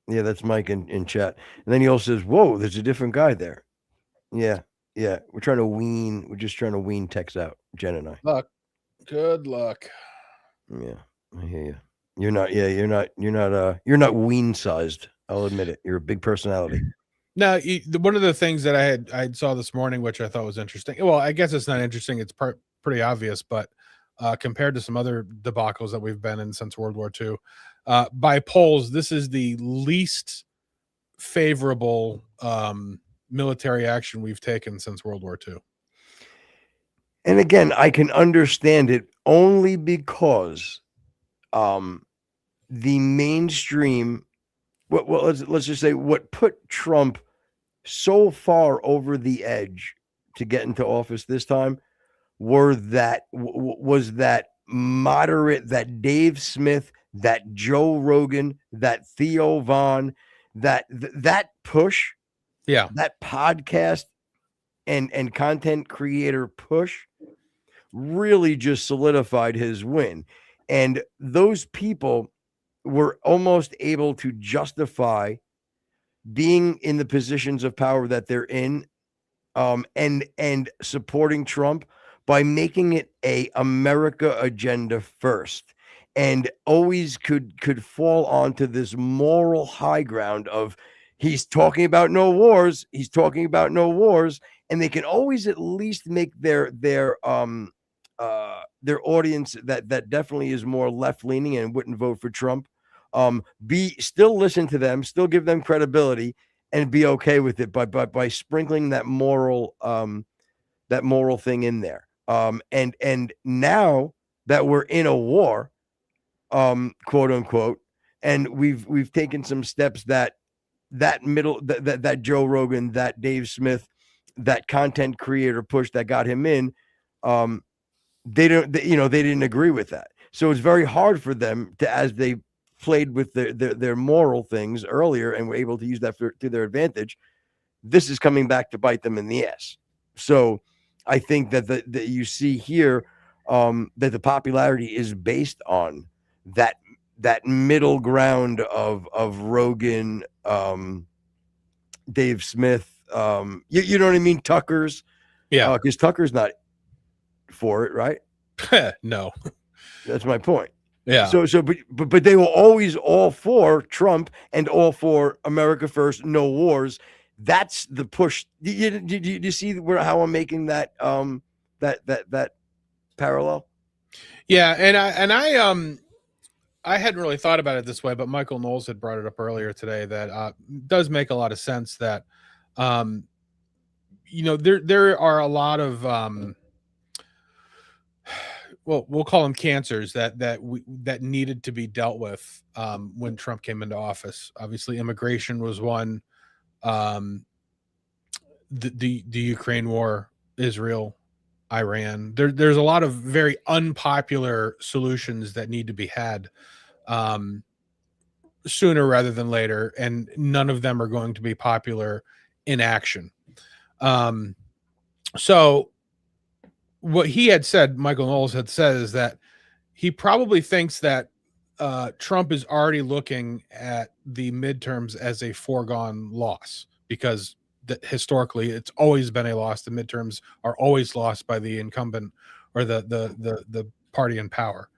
Yeah, that's Mike in chat. And then he also says, "Whoa, there's a different guy there." Yeah. We're just trying to wean Tex out, Jen and I. Good luck. Yeah, I hear you. You're not wean sized. I'll admit it. You're a big personality. Now, one of the things that I saw this morning, which I thought was interesting. Well, I guess it's not interesting. It's pretty obvious, but compared to some other debacles that we've been in since World War II, by polls, this is the least favorable military action we've taken since World War II. And again, I can understand it only because the mainstream, well, let's just say what put Trump so far over the edge to get into office this time was that moderate, that Dave Smith, that Joe Rogan, that Theo Von, that push, that podcast and content creator push really just solidified his win. And those people were almost able to justify being in the positions of power that they're in, and supporting Trump by making it a America agenda first, and always could fall onto this moral high ground of he's talking about no wars, and they can always at least make their audience that definitely is more left leaning and wouldn't vote for Trump, still listen to them, still give them credibility, and be okay with it by sprinkling that moral thing in there. And now that we're in a war, quote unquote, and we've taken some steps that Joe Rogan, that Dave Smith, that content creator push that got him in, they didn't agree with that. So it's very hard for them to, as they played with their moral things earlier and were able to use that to their advantage, this is coming back to bite them in the ass. So I think that you see here that the popularity is based on that middle ground of Rogan, Dave Smith, you know what I mean? Tucker's. Yeah. Because Tucker's not for it, right? No. That's my point. Yeah. But they were always all for Trump and all for America first, no wars. That's the push. Did you see how I'm making that that parallel? Yeah, and I hadn't really thought about it this way, but Michael Knowles had brought it up earlier today that does make a lot of sense that, um, there are a lot of, well, we'll call them cancers that needed to be dealt with when Trump came into office. Obviously, immigration was one. Um, the Ukraine war, Israel, Iran. There's a lot of very unpopular solutions that need to be had um, sooner rather than later, and none of them are going to be popular in action. So what he had said, Michael Knowles had said, is that he probably thinks that Trump is already looking at the midterms as a foregone loss because historically it's always been a loss. The midterms are always lost by the incumbent or the party in power.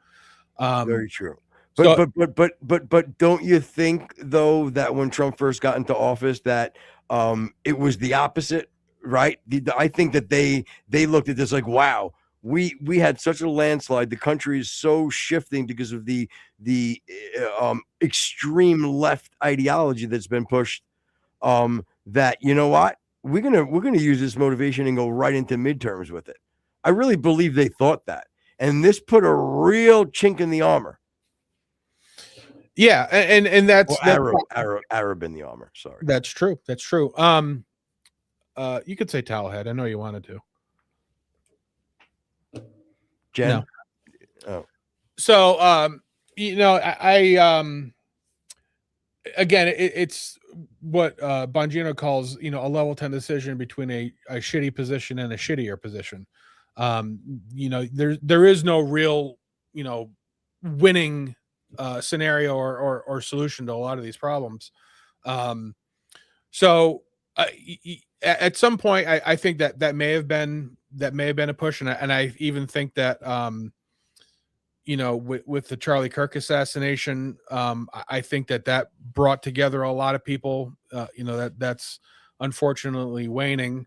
Very true. So- But don't you think though that when Trump first got into office that it was the opposite, right? I think that they looked at this like, wow, we had such a landslide. The country is so shifting because of the extreme left ideology that's been pushed. That, you know what, we're gonna use this motivation and go right into midterms with it. I really believe they thought that, and this put a real chink in the armor. Yeah, and that's, Arab in the armor. Sorry, that's true. That's true. You could say towelhead. I know you wanted to. Jen. No. Oh, so I again, it's what Bongino calls, a level 10 decision between a shitty position and a shittier position. There is no real, winning scenario or solution to a lot of these problems. So at some point, I think that may have been a push, and I even think that with the Charlie Kirk assassination, I think that brought together a lot of people. That's unfortunately waning.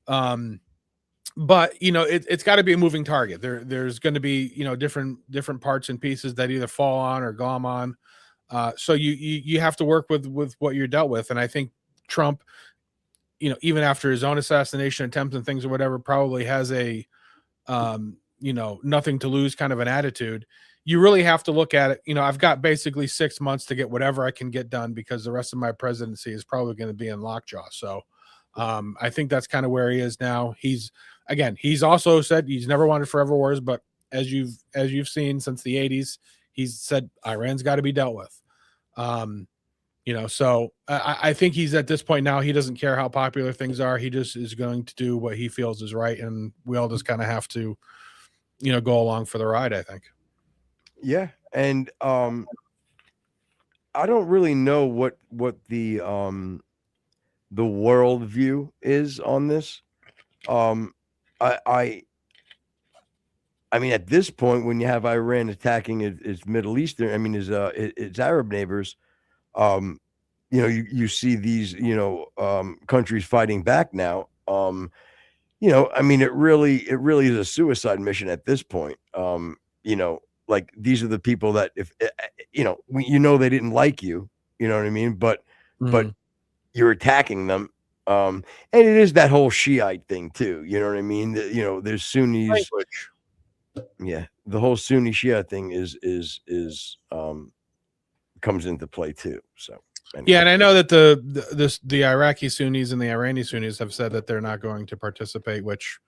But it's got to be a moving target. There's going to be different parts and pieces that either fall on or glom on. So you have to work with what you're dealt with, and I think Trump, even after his own assassination attempts and things or whatever, probably has a nothing to lose kind of an attitude. You really have to look at it. I've got basically 6 months to get whatever I can get done because the rest of my presidency is probably going to be in lockjaw. So I think that's kind of where he is now. He's also said he's never wanted forever wars, but as you've seen since the 80s, he's said Iran's got to be dealt with. So I think he's at this point now, he doesn't care how popular things are. He just is going to do what he feels is right. And we all just kind of have to, go along for the ride, I think. yeah. And I don't really know what the world view is on this. I mean, at this point, when you have Iran attacking its Middle Eastern, its Arab neighbors, you see these, countries fighting back now. It really is a suicide mission at this point. Like these are the people that if they didn't like you, you know what I mean? But you're attacking them. And it is that whole Shiite thing too. You know what I mean? There's Sunnis. Language. Yeah, the whole Sunni Shia thing is comes into play too. So anyway. Yeah, and I know that the Iraqi Sunnis and the Iranian Sunnis have said that they're not going to participate, which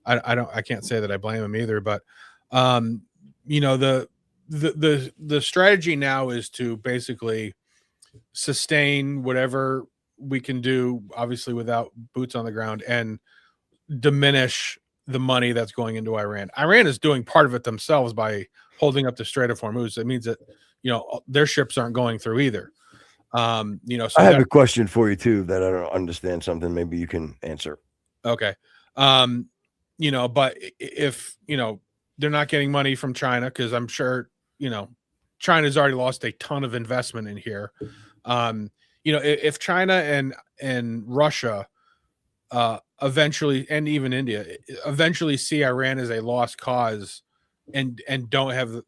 I can't say that I blame them either. But the strategy now is to basically sustain whatever we can do, obviously without boots on the ground, and diminish the money that's going into Iran. Iran is doing part of it themselves by holding up the Strait of Hormuz. It means that their ships aren't going through either. So I have a question for you too that I don't understand something. Maybe you can answer. Okay. But if they're not getting money from China, because I'm sure China's already lost a ton of investment in here. If China and Russia eventually, and even India, eventually see Iran as a lost cause, and don't have,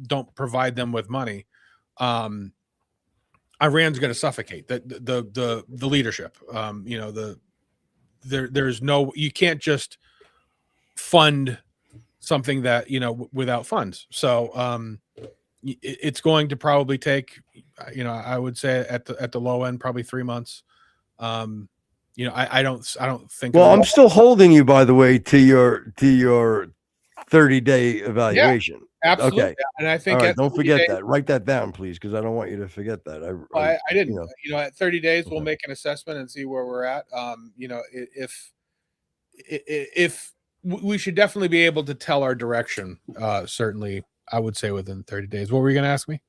don't provide them with money, Iran's going to suffocate the leadership. There's no, you can't just fund something that, without funds. So it's going to probably take, I would say at the low end, probably 3 months. I don't think. Well, I'm still holding you, by the way, to your 30-day evaluation. Absolutely. Okay. And I think all right, don't forget days, that. Write that down, please, because I don't want you to forget that. I didn't. At 30 days, we'll Okay. make an assessment and see where we're at. If we should definitely be able to tell our direction. Certainly, I would say within 30 days. What were you going to ask me?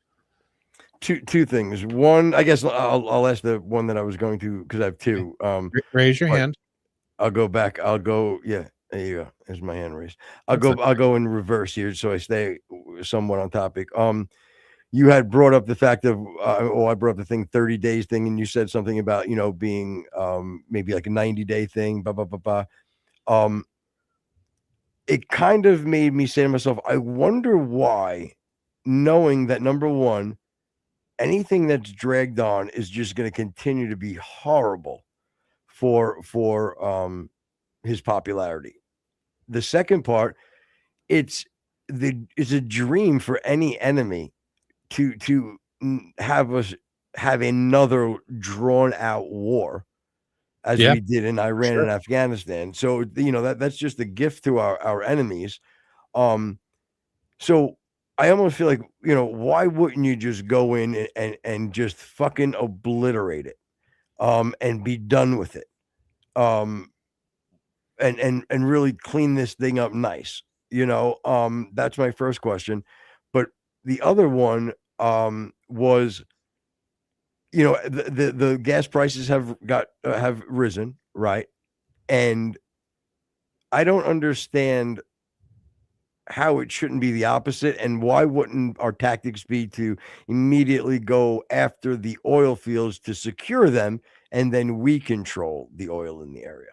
Two things. One, I guess I'll ask the one that I was going to, because I have two. Raise your but hand. I'll go back. I'll go. Yeah, there you go. There's my hand raised. I'll go in reverse here, so I stay somewhat on topic. You had brought up the fact of, I brought up the thing 30 days thing, and you said something about being maybe like a 90-day thing. Blah blah blah blah. It kind of made me say to myself, I wonder why, knowing that number one, anything that's dragged on is just going to continue to be horrible for his popularity. The second part, it's a dream for any enemy to have us have another drawn out war as we did in Iran and Afghanistan. So that's just a gift to our enemies. So I almost feel like, why wouldn't you just go in and just fucking obliterate it, and be done with it, and really clean this thing up nice, That's my first question. But the other one was, the gas prices have risen, right? And I don't understand how it shouldn't be the opposite, and why wouldn't our tactics be to immediately go after the oil fields to secure them, and then we control the oil in the area?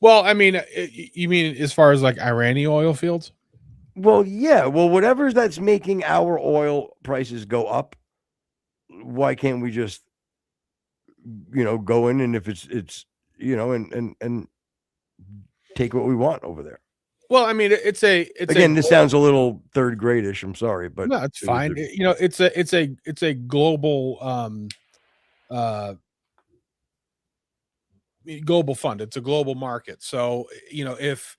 Well, I mean, you mean as far as like Iranian oil fields? Well, yeah. Well, whatever's that's making our oil prices go up, why can't we just, go in, and if it's and take what we want over there? Well, I mean, it's again. This sounds a little third gradish. I'm sorry, but no, it's fine. It's a global global fund. It's a global market. So if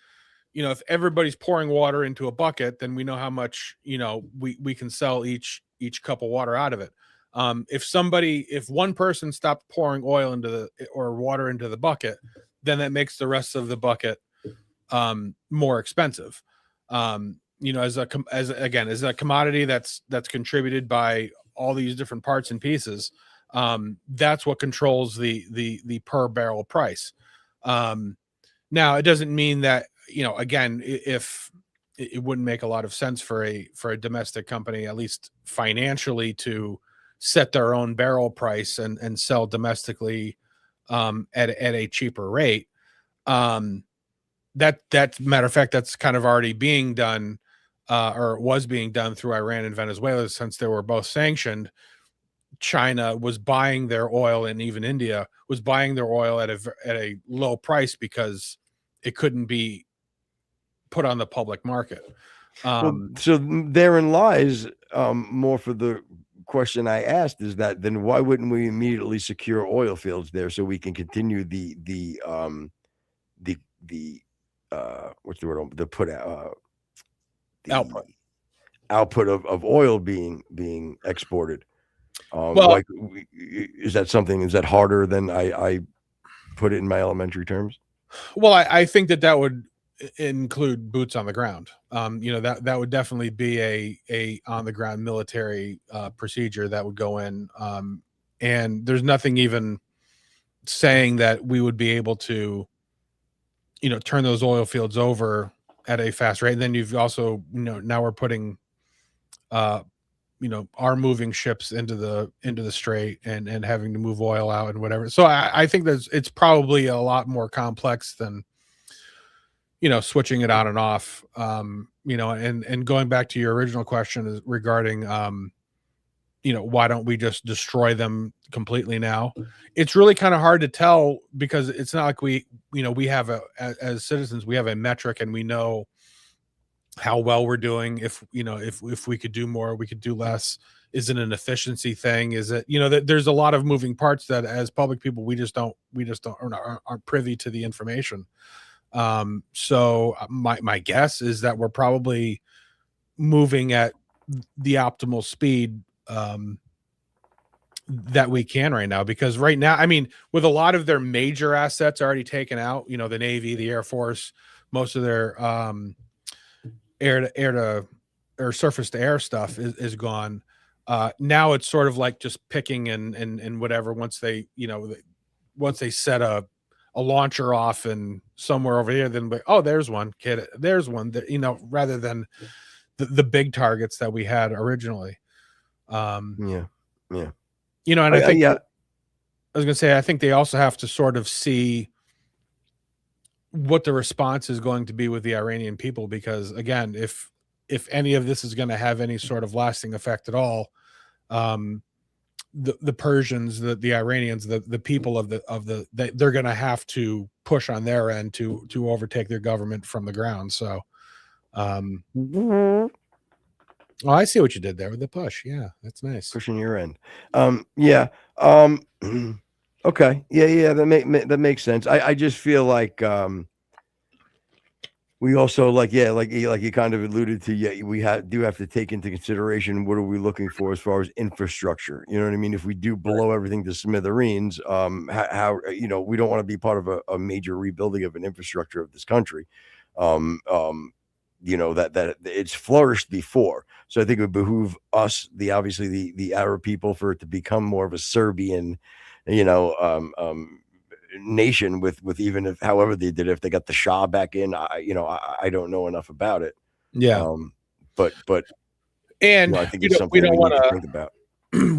everybody's pouring water into a bucket, then we know how much we can sell each cup of water out of it. If one person stopped pouring oil or water into the bucket, then that makes the rest of the bucket more expensive. As a commodity that's contributed by all these different parts and pieces. That's what controls the per barrel price. Now it doesn't mean that, again, if it wouldn't make a lot of sense for a domestic company, at least financially, to set their own barrel price and sell domestically at a cheaper rate. That matter of fact, that's kind of already being done, or was being done through Iran and Venezuela, since they were both sanctioned. China was buying their oil, and even India was buying their oil at a low price because it couldn't be put on the public market. So therein lies more for the question I asked, is that then why wouldn't we immediately secure oil fields there so we can continue the what's the word, the put out the output of oil being exported? Well, is that harder than I put it in my elementary terms? Well, I think that would include boots on the ground. That would definitely be a on the ground military procedure that would go in. And there's nothing even saying that we would be able to, turn those oil fields over at a fast rate. And then you've also, now we're putting, are moving ships into the strait and having to move oil out and whatever. So I think it's probably a lot more complex than, switching it on and off. And going back to your original question is regarding, why don't we just destroy them completely now? It's really kind of hard to tell because it's not like we have as citizens, we have a metric and we know how well we're doing. If we could do more, we could do less. Is it an efficiency thing? Is it, that there's a lot of moving parts that as public people, we just don't aren't privy to the information. So my guess is that we're probably moving at the optimal speed that we can right now, because right now, I mean, with a lot of their major assets already taken out, the Navy, the Air Force, most of their air to or surface to air stuff is gone. Now it's sort of like just picking and whatever. Once they set a launcher off and somewhere over here, then there's one kid, there's one that, rather than the big targets that we had originally. Yeah. And I think, I was gonna say, I think they also have to sort of see what the response is going to be with the Iranian people, because again, if any of this is going to have any sort of lasting effect at all, the Persians, the Iranians, the people they're going to have to push on their end to overtake their government from the ground. So, oh, I see what you did there with the push. Yeah, that's nice. Pushing your end. Yeah. Okay. Yeah. That makes sense. I just feel like we also like you kind of alluded to. Yeah, we do have to take into consideration what are we looking for as far as infrastructure. You know what I mean? If we do blow everything to smithereens, how we don't want to be part of a major rebuilding of an infrastructure of this country. That it's flourished before. So I think it would behoove us, obviously the Arab people, for it to become more of a Serbian, nation with even if however they did it, if they got the Shah back in, I don't know enough about it. Yeah. But and I think it's something we need to think about.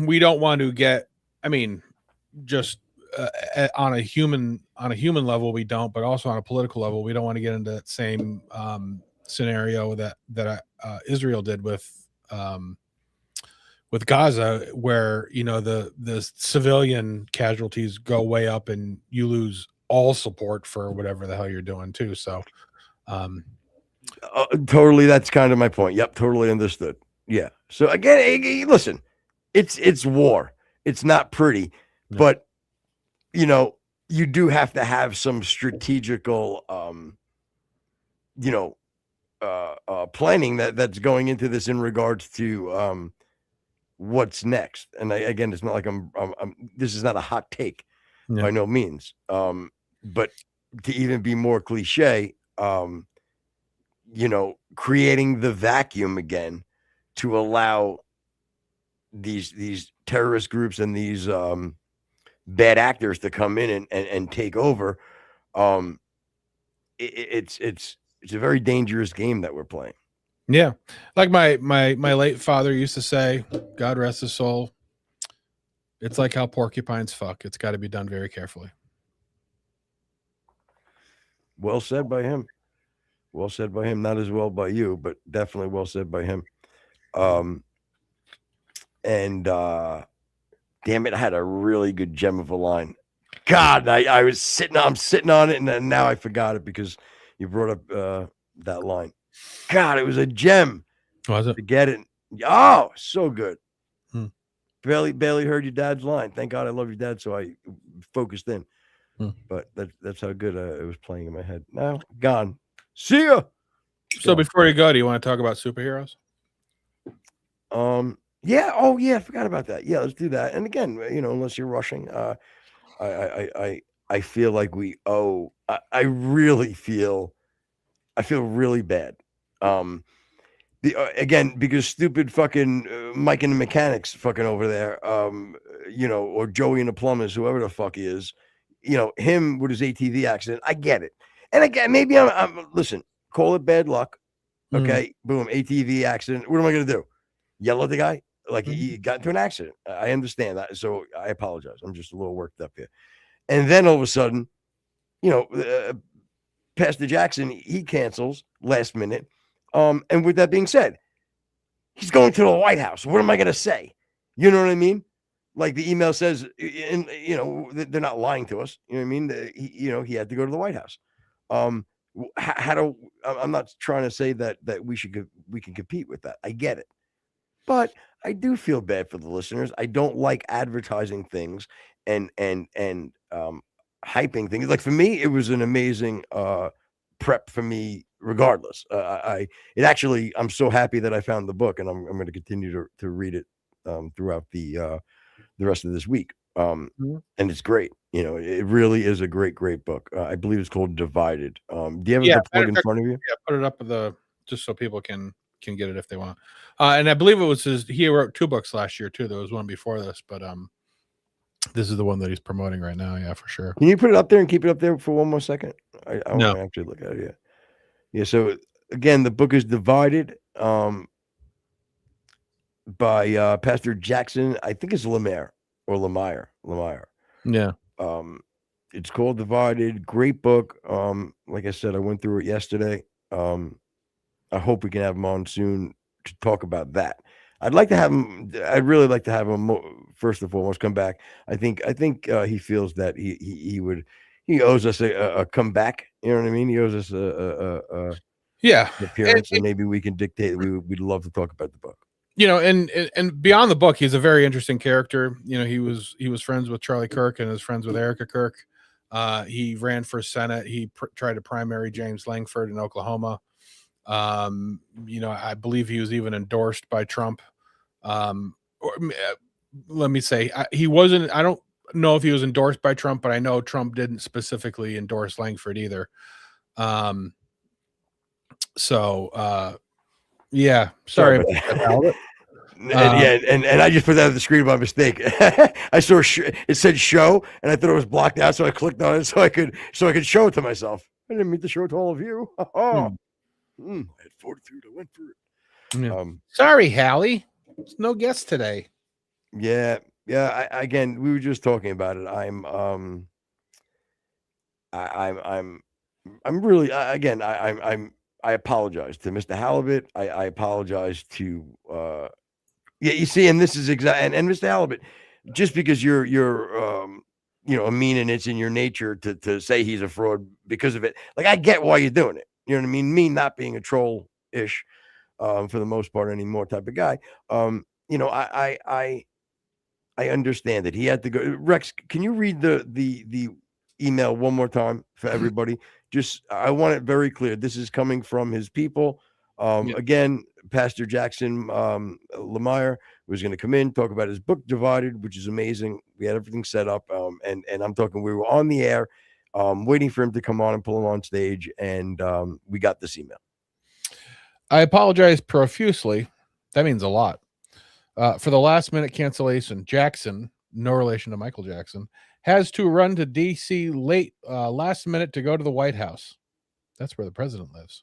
We don't want to get, I mean, just on a human level, we don't, but also on a political level, we don't want to get into that same scenario that Israel did with Gaza, where the civilian casualties go way up and you lose all support for whatever the hell you're doing too. So totally, that's kind of my point. Yep, totally understood. Yeah. So again, listen, it's war. It's not pretty, but you do have to have some strategical planning that's going into this in regards to what's next. And again, it's not like I'm this is not a hot take by no means. But to even be more cliche, creating the vacuum again to allow these terrorist groups and these bad actors to come in and take over. It's a very dangerous game that we're playing. Yeah. Like my late father used to say, God rest his soul, it's like how porcupines fuck. It's got to be done very carefully. Well said by him. Well said by him. Not as well by you, but definitely well said by him. And damn it, I had a really good gem of a line. God, I'm sitting on it, and then now I forgot it because you brought up that line. God, it was a gem. Was it? To get it. Oh, so good. Barely heard your dad's line. Thank God I love your dad, so I focused in. But that's how good it was playing in my head. Now, gone. See ya. So before you go, do you want to talk about superheroes? Yeah. Oh, yeah. I forgot about that. Yeah, let's do that. And again, unless you're rushing, I feel like we owe. I feel really bad. Again, because stupid fucking Mike and the mechanics fucking over there, or Joey and the plumbers, whoever the fuck he is, him with his ATV accident. I get it. And again, maybe I'm listen, call it bad luck. Okay. Boom. ATV accident. What am I going to do? Yell at the guy? Like he got into an accident. I understand that. So I apologize. I'm just a little worked up here. And then all of a sudden, Pastor Jackson, he cancels last minute. And with that being said, he's going to the White House. What am I going to say? You know what I mean? Like the email says, and you know, they're not lying to us. You know what I mean? He had to go to the White House. How do I'm not trying to say that we can compete with that. I get it, but I do feel bad for the listeners. I don't like advertising things and hyping things. Like for me, it was an amazing prep for me. Regardless, I'm so happy that I found the book, and I'm going to continue to read it throughout the rest of this week. And it's great. You know, it really is a great book. I believe it's called Divided. Do you have the book in front of you? Yeah, put it up just so people can get it if they want. And I believe it was he wrote 2 books last year too. There was one before this, but this is the one that he's promoting right now. Yeah, for sure. Can you put it up there and keep it up there for one more second? I No. want to actually look at it. Yeah. So again, the book is Divided by Pastor Jackson. I think it's Lahmeyer or Lahmeyer. Yeah. It's called Divided. Great book. Like I said, I went through it yesterday. I hope we can have him on soon to talk about that. I'd really like to have him first and foremost come back. I think he feels that he owes us a comeback. You know what I mean? He owes us a appearance, and maybe we can dictate. We'd love to talk about the book. You know, and beyond the book, he's a very interesting character. You know, he was friends with Charlie Kirk and is friends with Erica Kirk. He ran for Senate. He tried to primary James Langford in Oklahoma. You know, I believe he was even endorsed by Trump. Let me say, he wasn't. I don't know if he was endorsed by Trump, but I know Trump didn't specifically endorse Langford either. Yeah, sorry about that. And I just put that on the screen by mistake. I saw it said show, and I thought it was blocked out, so I clicked on it so I could show it to myself. I didn't mean to show it to all of you. I had fortitude. I went for it. Yeah. Sorry, Hallie. There's no guest today. Yeah. Again, we were just talking about it. I'm really I apologize to Mr. Halibut. I apologize to you see, and this is exactly and Mr. Halibut, just because you're a mean and it's in your nature to say he's a fraud because of it. Like, I get why you're doing it. You know what I mean? Me not being a troll-ish for the most part anymore type of guy. I understand that he had to go. Rex, can you read the email one more time for everybody? Just, I want it very clear. This is coming from his people. Again, Pastor Jackson Lahmeyer was going to come in, talk about his book Divided, which is amazing. We had everything set up. And I'm talking, we were on the air, waiting for him to come on and pull him on stage. And we got this email. I apologize profusely. That means a lot. For the last minute cancellation, Jackson, no relation to Michael Jackson, has to run to D.C. last minute to go to the White House. That's where the president lives.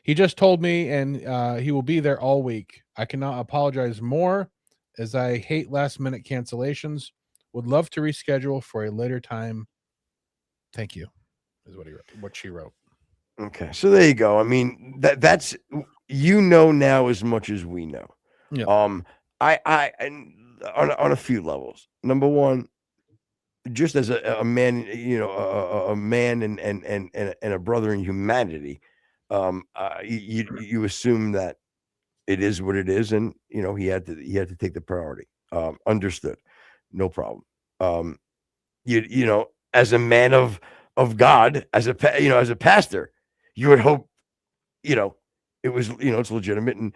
He just told me, and he will be there all week. I cannot apologize more, as I hate last minute cancellations. Would love to reschedule for a later time. Thank you, is what she wrote. Okay, so there you go. I mean, that's now as much as we know. Yeah. I on a few levels. Number one, just as a man, a man and a brother in humanity, you assume that it is what it is, and he had to take the priority. Understood, no problem. As a man of God, as a pastor, you would hope, it was, it's legitimate, and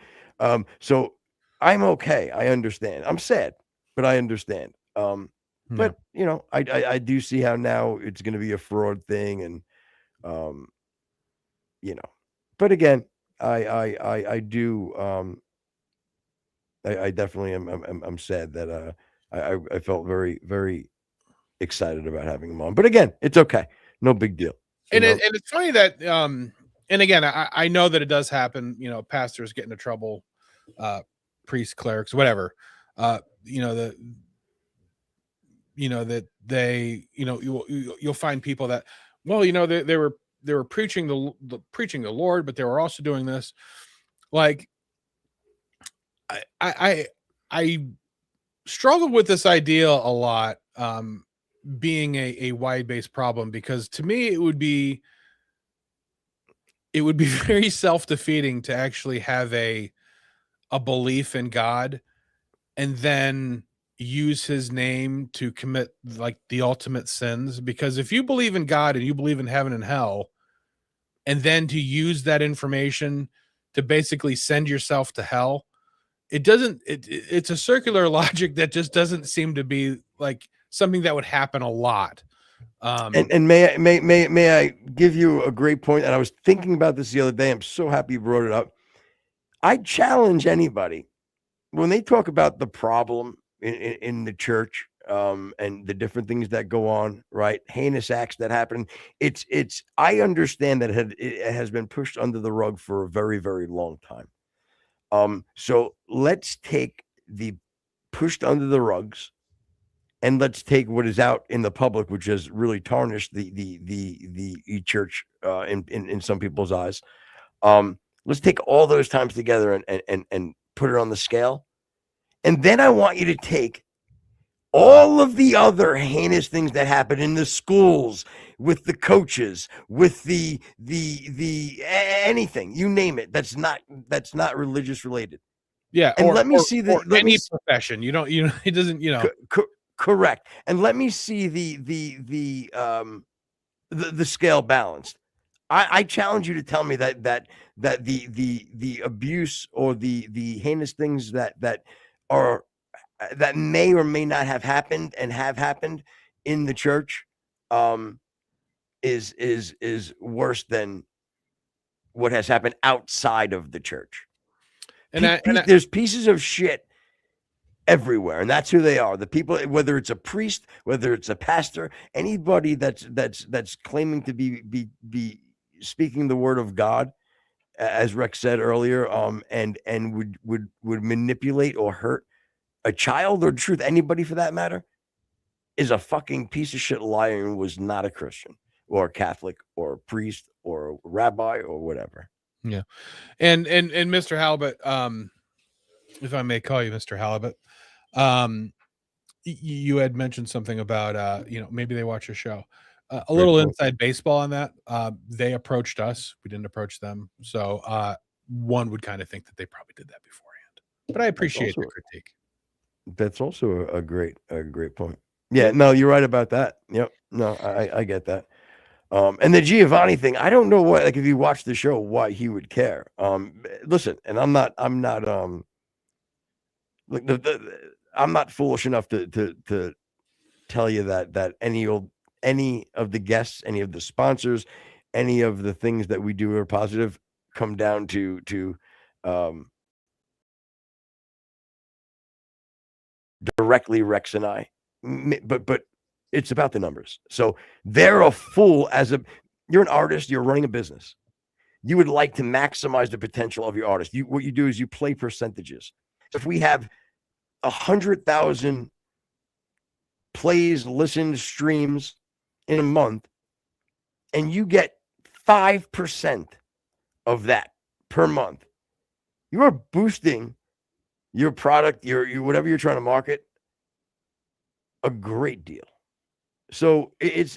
so I'm okay. I understand. I'm sad, but I understand. But I do see how now it's going to be a fraud thing, and but again, I do. I definitely I'm sad that I felt very, very excited about having him on. But again, it's okay. No big deal. And it's funny that and again, I know that it does happen. Pastors get into trouble, priests, clerics, whatever. That they you'll find people that, well, they were preaching the Lord, but they were also doing this. Like, I struggled with this idea a lot, being a wide-based problem, because to me it would be very self-defeating to actually have a belief in God and then use his name to commit like the ultimate sins. Because if you believe in God and you believe in heaven and hell, and then to use that information to basically send yourself to hell, it's a circular logic that just doesn't seem to be like something that would happen a lot. And may I give you a great point? And I was thinking about this the other day. I'm so happy you brought it up. I challenge anybody when they talk about the problem in the church, and the different things that go on, right? Heinous acts that happen. It's I understand that it has been pushed under the rug for a very, very long time. So let's take the pushed under the rugs, and let's take what is out in the public, which has really tarnished the church in some people's eyes. Let's take all those times together and put it on the scale. And then I want you to take all of the other heinous things that happen in the schools, with the coaches, with the anything, you name it, that's not religious related. Yeah, And let me see any profession. You don't, it doesn't, correct. And let me see the scale balanced. I challenge you to tell me that the abuse or the heinous things that are that may or may not have happened and have happened in the church is worse than what has happened outside of the church. And there's pieces of shit everywhere, and that's who they are. The people, whether it's a priest, whether it's a pastor, anybody that's claiming to be speaking the word of God, as Rex said earlier, and would manipulate or hurt a child or truth, anybody for that matter, is a fucking piece of shit liar and was not a Christian or a Catholic or a priest or a rabbi or whatever. Yeah. And Mr. Halibut, if I may call you Mr. Halibut, you had mentioned something about, maybe they watch your show. A little inside baseball on that. They approached us. We didn't approach them. So one would kind of think that they probably did that beforehand. But I appreciate the critique. That's also a great point. Yeah, no, you're right about that. Yep. No, I get that. And the Giovanni thing, I don't know what, like, if you watch the show, why he would care. Listen, and I'm not like I'm not foolish enough to tell you that any of the guests, any of the sponsors, any of the things that we do are positive come down to directly Rex and I, but it's about the numbers. So they're a fool you're an artist, you're running a business. You would like to maximize the potential of your artist. What you do is you play percentages. If we have 100,000 plays, listens, streams in a month, and you get 5% of that per month, you are boosting your product, your whatever you're trying to market, a great deal. So it's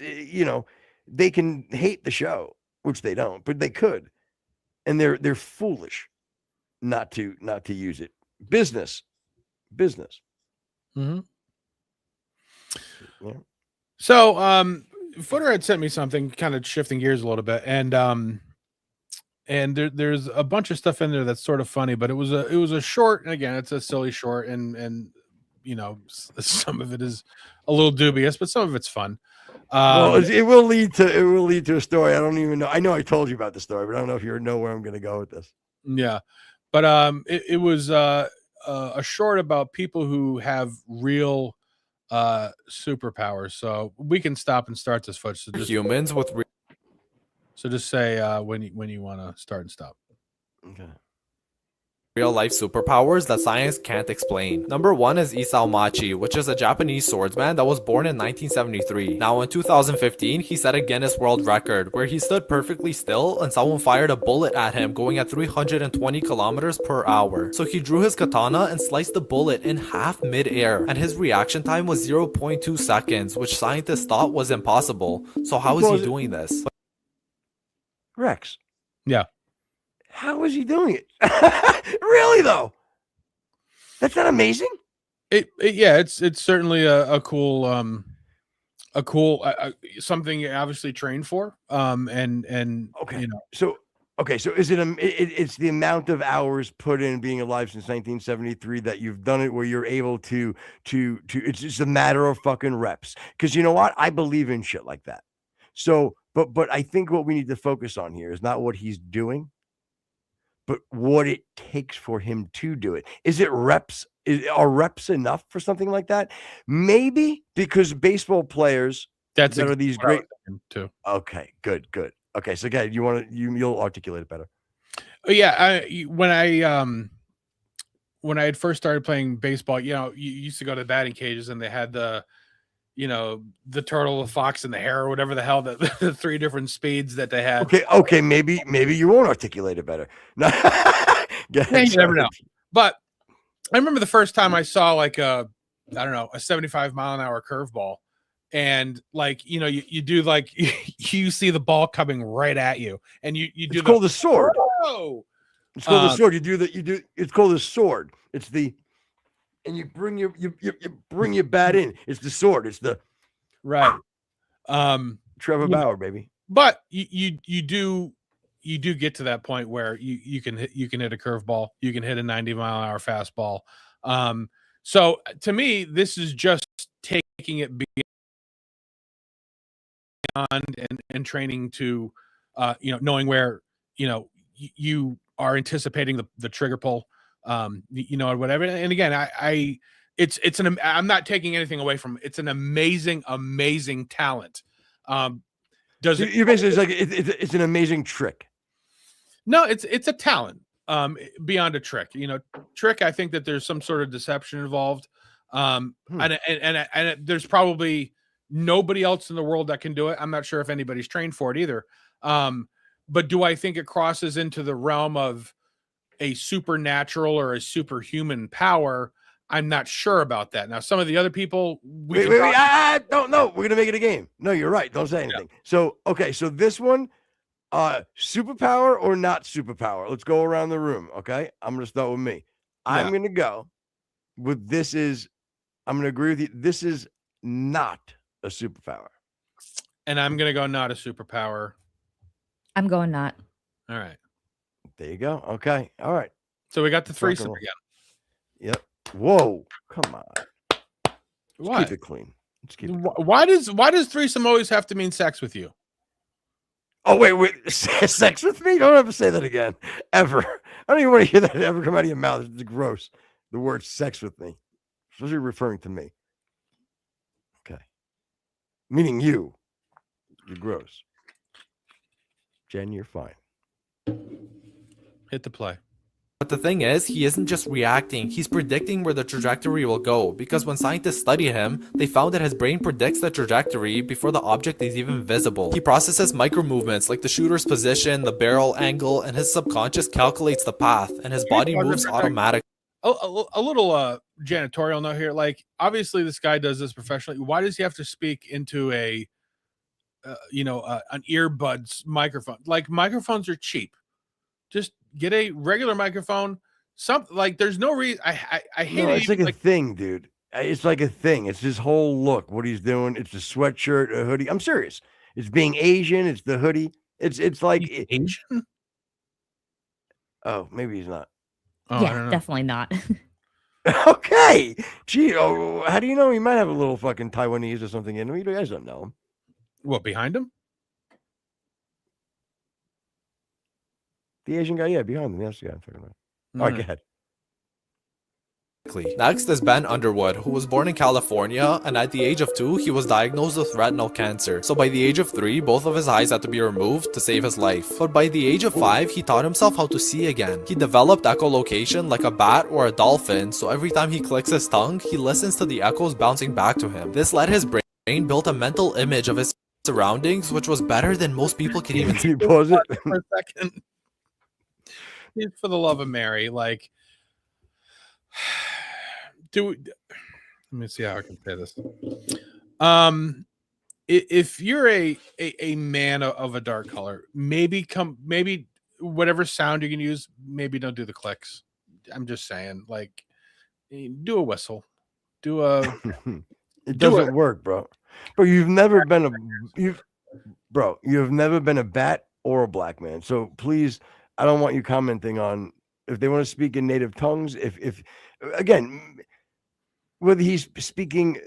they can hate the show, which they don't, but they could, and they're foolish not to use it. Business. Mm-hmm. Yeah. So Footer had sent me something, kind of shifting gears a little bit, and there's a bunch of stuff in there that's sort of funny, but it was a short, and again, it's a silly short, and some of it is a little dubious, but some of it's fun. Well, it will lead to a story. I don't even know. I know I told you about the story, but I don't know if you know where I'm going to go with this. Yeah, but it was a short about people who have real superpowers. So we can stop and start this, folks. So Humans with so just say when you want to start and stop. Okay. real-life superpowers that science can't explain. Number 1 is Isao Machi, which is a Japanese swordsman that was born in 1973. Now in 2015, he set a Guinness World Record where he stood perfectly still and someone fired a bullet at him going at 320 kilometers per hour. So he drew his katana and sliced the bullet in half mid-air, and his reaction time was 0.2 seconds, which scientists thought was impossible. So how is he doing this? Rex. Yeah. How is he doing it? Really though? That's not amazing. Yeah, it's certainly a cool something you obviously trained for. And Okay. you know, So is it it's the amount of hours put in being alive since 1973 that you've done it where you're able to it's just a matter of fucking reps. Because you know what? I believe in shit like that. So but I think what we need to focus on here is not what he's doing, but what it takes for him to do it. Is it reps? Are reps enough for something like that? Maybe because baseball players that's that are these great too. Okay, good. Okay, so again, you'll articulate it better. Yeah, when I had first started playing baseball, you used to go to batting cages and they had the turtle, the fox, and the hare, or whatever the hell, the 3 different speeds that they had. Okay, maybe you won't articulate it better. No, You never know. But I remember the first time I saw like a 75-mile-an-hour curveball, and like you do like you see the ball coming right at you, and you do it's called the sword. Whoa! It's called the sword. It's called the sword. It's the and you bring your bat in. It's the sword. It's the right. Trevor Bauer, baby. But you do get to that point where you can hit a curveball, you can hit a 90-mile-an-hour fastball. So to me, this is just taking it beyond and training to knowing where you are anticipating the trigger pull, or whatever. And again, I'm not taking anything away from it. It's an amazing talent. You're basically it's an amazing trick. No, it's a talent beyond a trick. Trick. I think that there's some sort of deception involved, and there's probably nobody else in the world that can do it. I'm not sure if anybody's trained for it either. But do I think it crosses into the realm of a supernatural or a superhuman power? I'm not sure about that. Now, some of the other people I don't know. We're gonna make it a game. No, you're right. Don't say anything. Yeah. So this one, superpower or not superpower? Let's go around the room. Okay, I'm gonna start with me. Yeah. I'm gonna go with this is. I'm gonna agree with you. This is not a superpower. And I'm gonna go not a superpower. I'm going not. All right. There you go. Okay. All right. So we got the threesome again. Yep. Whoa. Come on. What? Keep it clean. Let's keep it clean. Why does threesome always have to mean sex with you? Oh, wait. Sex with me? Don't ever say that again. Ever. I don't even want to hear that ever come out of your mouth. It's gross. The word sex with me. Especially referring to me. Okay. Meaning you. You're gross. Jen, you're fine. Hit the play. But the thing is, he isn't just reacting, he's predicting where the trajectory will go, because when scientists study him, they found that his brain predicts the trajectory before the object is even visible. He processes micro movements like the shooter's position, the barrel angle, and his subconscious calculates the path, and his body moves automatically. A little janitorial note here. Like, obviously this guy does this professionally. Why does he have to speak into an earbuds microphone? Like, microphones are cheap. Just get a regular microphone. Something like, there's no reason. I hate it. It's like a thing, dude. It's like a thing. It's his whole look. What he's doing. It's a sweatshirt, a hoodie. I'm serious. It's being Asian. It's the hoodie. It's like Asian. Oh, maybe he's not. Oh, yeah, definitely not. Okay. Gee, how do you know? He might have a little fucking Taiwanese or something in him. You guys don't know him. What, behind him? The Asian guy, yeah, behind him. That's the guy I'm talking about. All right, go ahead. Next is Ben Underwood, who was born in California, and at the age of 2, he was diagnosed with retinal cancer. So by the age of 3, both of his eyes had to be removed to save his life. But by the age of 5, he taught himself how to see again. He developed echolocation like a bat or a dolphin, so every time he clicks his tongue, he listens to the echoes bouncing back to him. This let his brain build a mental image of his surroundings, which was better than most people could even Can you pause it? For a second. For the love of Mary, like, let me see how I can say this. If you're a man of a dark color, maybe whatever sound you can use, maybe don't do the clicks. I'm just saying, like, do a whistle, it doesn't work, bro. Bro, you've never been a bat or a black man. So please, I don't want you commenting on if they want to speak in native tongues. If again, whether he's speaking,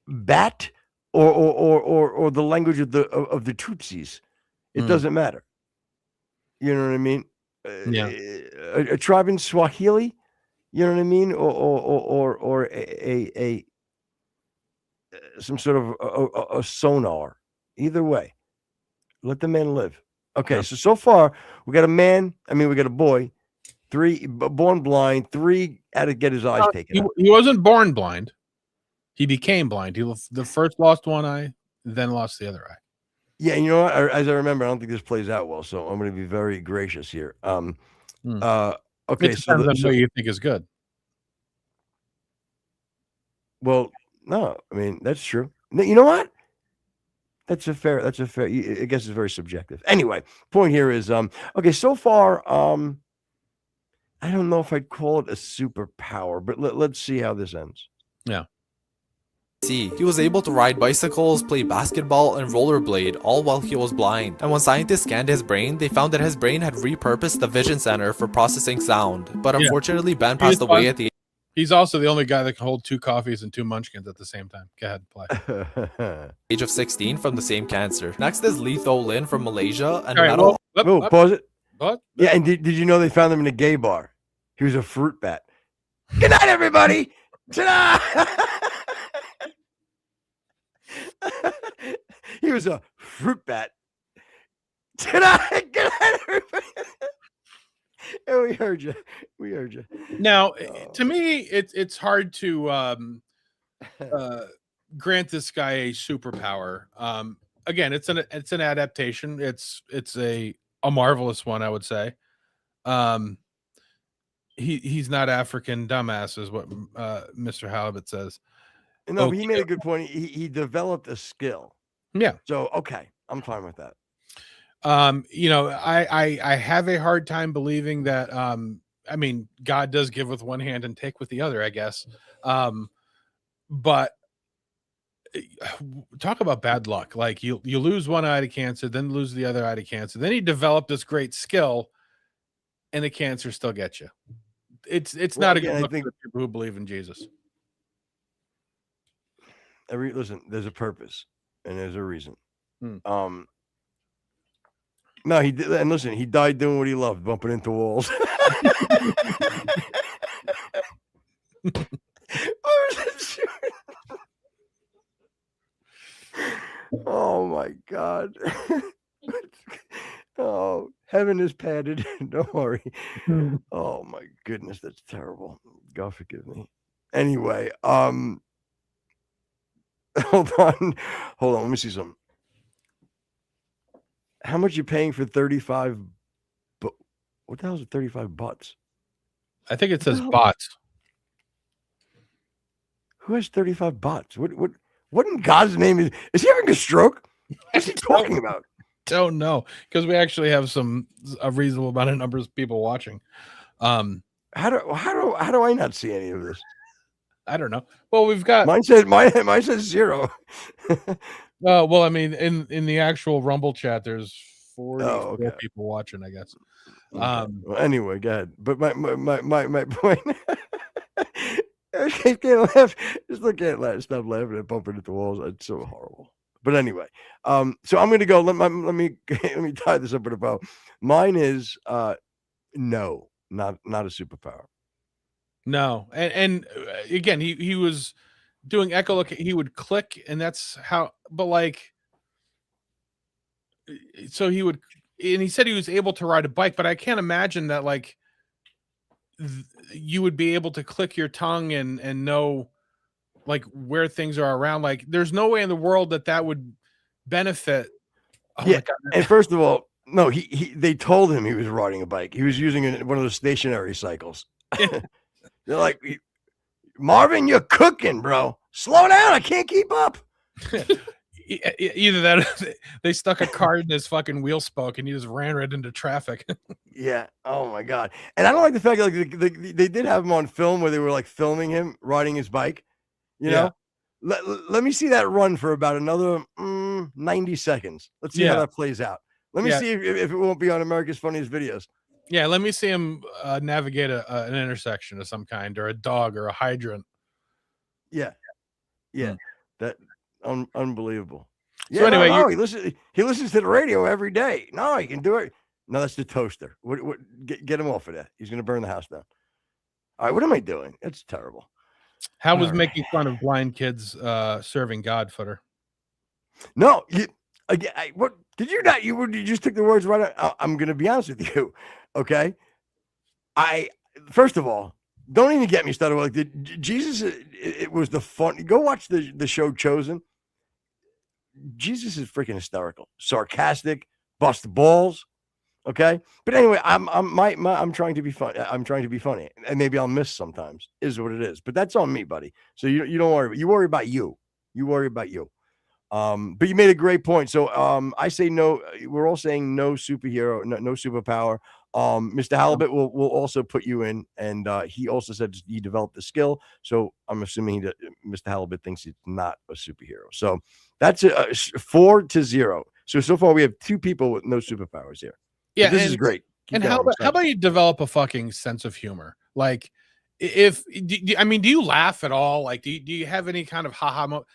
bat or the language of the Tutsis, it doesn't matter. You know what I mean? Yeah. A tribe in Swahili, you know what I mean, or a some sort of a sonar. Either way, let the man live. Okay, so far we got a man. I mean, we got a boy. 3 born blind. 3 had to get his eyes taken out. He wasn't born blind. He became blind. He the first lost one eye, then lost the other eye. Yeah, you know what? As I remember, I don't think this plays out well, so I'm going to be very gracious here. Okay, It depends on what you think is good. Well, no, I mean that's true. You know what? That's a fair. I guess it's very subjective. Anyway, point here is okay. So far, I don't know if I'd call it a superpower, but let's see how this ends. Yeah. He was able to ride bicycles, play basketball, and rollerblade, all while he was blind. And when scientists scanned his brain, they found that his brain had repurposed the vision center for processing sound. But unfortunately, Ben passed away at the He's also the only guy that can hold 2 coffees and 2 munchkins at the same time. Go ahead, play. age of 16 from the same cancer. Next is Lee Tho Lin from Malaysia. And Pause it. What? Yeah, and did you know they found him in a gay bar? He was a fruit bat. Good night, everybody. Ta-da! He was a fruit bat. Ta-da! Good night, everybody. And we heard you. Now, to me, it's hard to grant this guy a superpower. Again, it's an adaptation. It's a marvelous one, I would say. He's not African dumbass, is what Mr. Halibut says. No, but he made a good point. He developed a skill. Yeah. So okay, I'm fine with that. I have a hard time believing that. I mean, God does give with one hand and take with the other, I guess. But talk about bad luck. Like you lose one eye to cancer, then lose the other eye to cancer. Then he developed this great skill, and the cancer still gets you. It's not a good look for people who believe in Jesus. Listen, there's a purpose and there's a reason. No, he did, and listen, he died doing what he loved, bumping into walls. Oh my God. Oh, heaven is padded. Don't worry. Oh my goodness, that's terrible. God forgive me. Anyway, hold on. Let me see something. How much you paying for 35? What the hell is it? 35 butts? I think it says bots. Who has 35 butts? What in God's name is he having a stroke? What's he talking about? Don't know, because we actually have a reasonable amount of numbers of people watching. How do I not see any of this? I don't know. Well, we've got mine says 0. Well, I mean, in the actual Rumble chat, there's 44 people watching, I guess. Okay. Well, anyway, go ahead. But my point. I can't laugh. Just can't laugh. Stop laughing and bumping into walls. It's so horrible. But anyway, so I'm gonna go. Let me tie this up with a bow. Mine is no, not a superpower. No, and again, he was doing echolocation. He would click, and that's how. But like, so he would, and he said he was able to ride a bike, but I can't imagine that like you would be able to click your tongue and know like where things are around. Like, there's no way in the world that would benefit. Oh Yeah, my God. and first of all, no, they told him he was riding a bike. He was using one of those stationary cycles. They're like, Marvin, you're cooking, bro. Slow down. I can't keep up. Either that, they stuck a card in his fucking wheel spoke, and he just ran right into traffic. Yeah. Oh my God. And I don't like the fact that like they did have him on film where they were like filming him riding his bike. You know, let me see that run for about another 90 seconds. Let's see how that plays out. Let me see if it won't be on America's Funniest Videos. Yeah, let me see him navigate an intersection of some kind, or a dog, or a hydrant. Yeah. That unbelievable. So Yeah, anyway, no, he listens to the radio every day. No, he can do it. No, that's the toaster. What get him off of that. He's gonna burn the house down. All right, what am I doing? It's terrible. How was making fun of blind kids serving God footer? No, what did you not? You just took the words right out. I'm gonna be honest with you. Okay. First of all, don't even get me started. Like Jesus, it was the fun. Go watch the show Chosen. Jesus is freaking hysterical, sarcastic, bust balls. Okay, but anyway, I'm trying to be fun. I'm trying to be funny, and maybe I'll miss sometimes. Is what it is. But that's on me, buddy. So you don't worry. You worry about you. You worry about you. But you made a great point. So I say no. We're all saying no superhero, no superpower. Mr. Halibut will also put you in, and he also said he developed the skill. So I'm assuming Mr. Halibut thinks he's not a superhero. So that's 4-0. So far we have 2 people with no superpowers here. Yeah, this is great. And how about you develop a fucking sense of humor? Like, do you laugh at all? Like, do you have any kind of haha moment?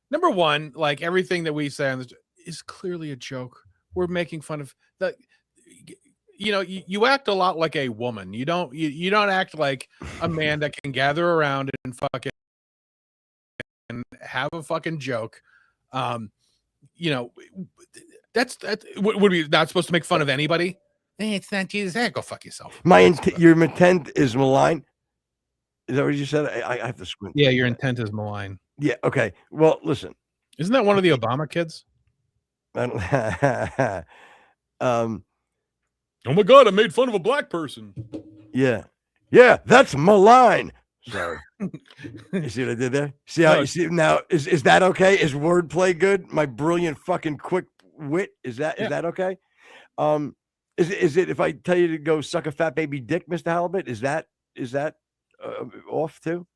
Number one, like everything that we say on this is clearly a joke. We're making fun of the. You act a lot like a woman. You don't act like a man that can gather around and fucking and have a fucking joke. That's would we not supposed to make fun of anybody? Hey, it's not Jesus. Hey, go fuck yourself. Your intent is malign. Is that what you said? I have to squint. Yeah, your intent is malign. Yeah. Okay. Well, listen. Isn't that one of the Obama kids? I don't. Oh my God! I made fun of a black person. Yeah. That's malign. Sorry. You see what I did there? See how you see now? Is that okay? Is wordplay good? My brilliant fucking quick wit. Is that okay? Is it if I tell you to go suck a fat baby dick, Mr. Halibut? Is that off too?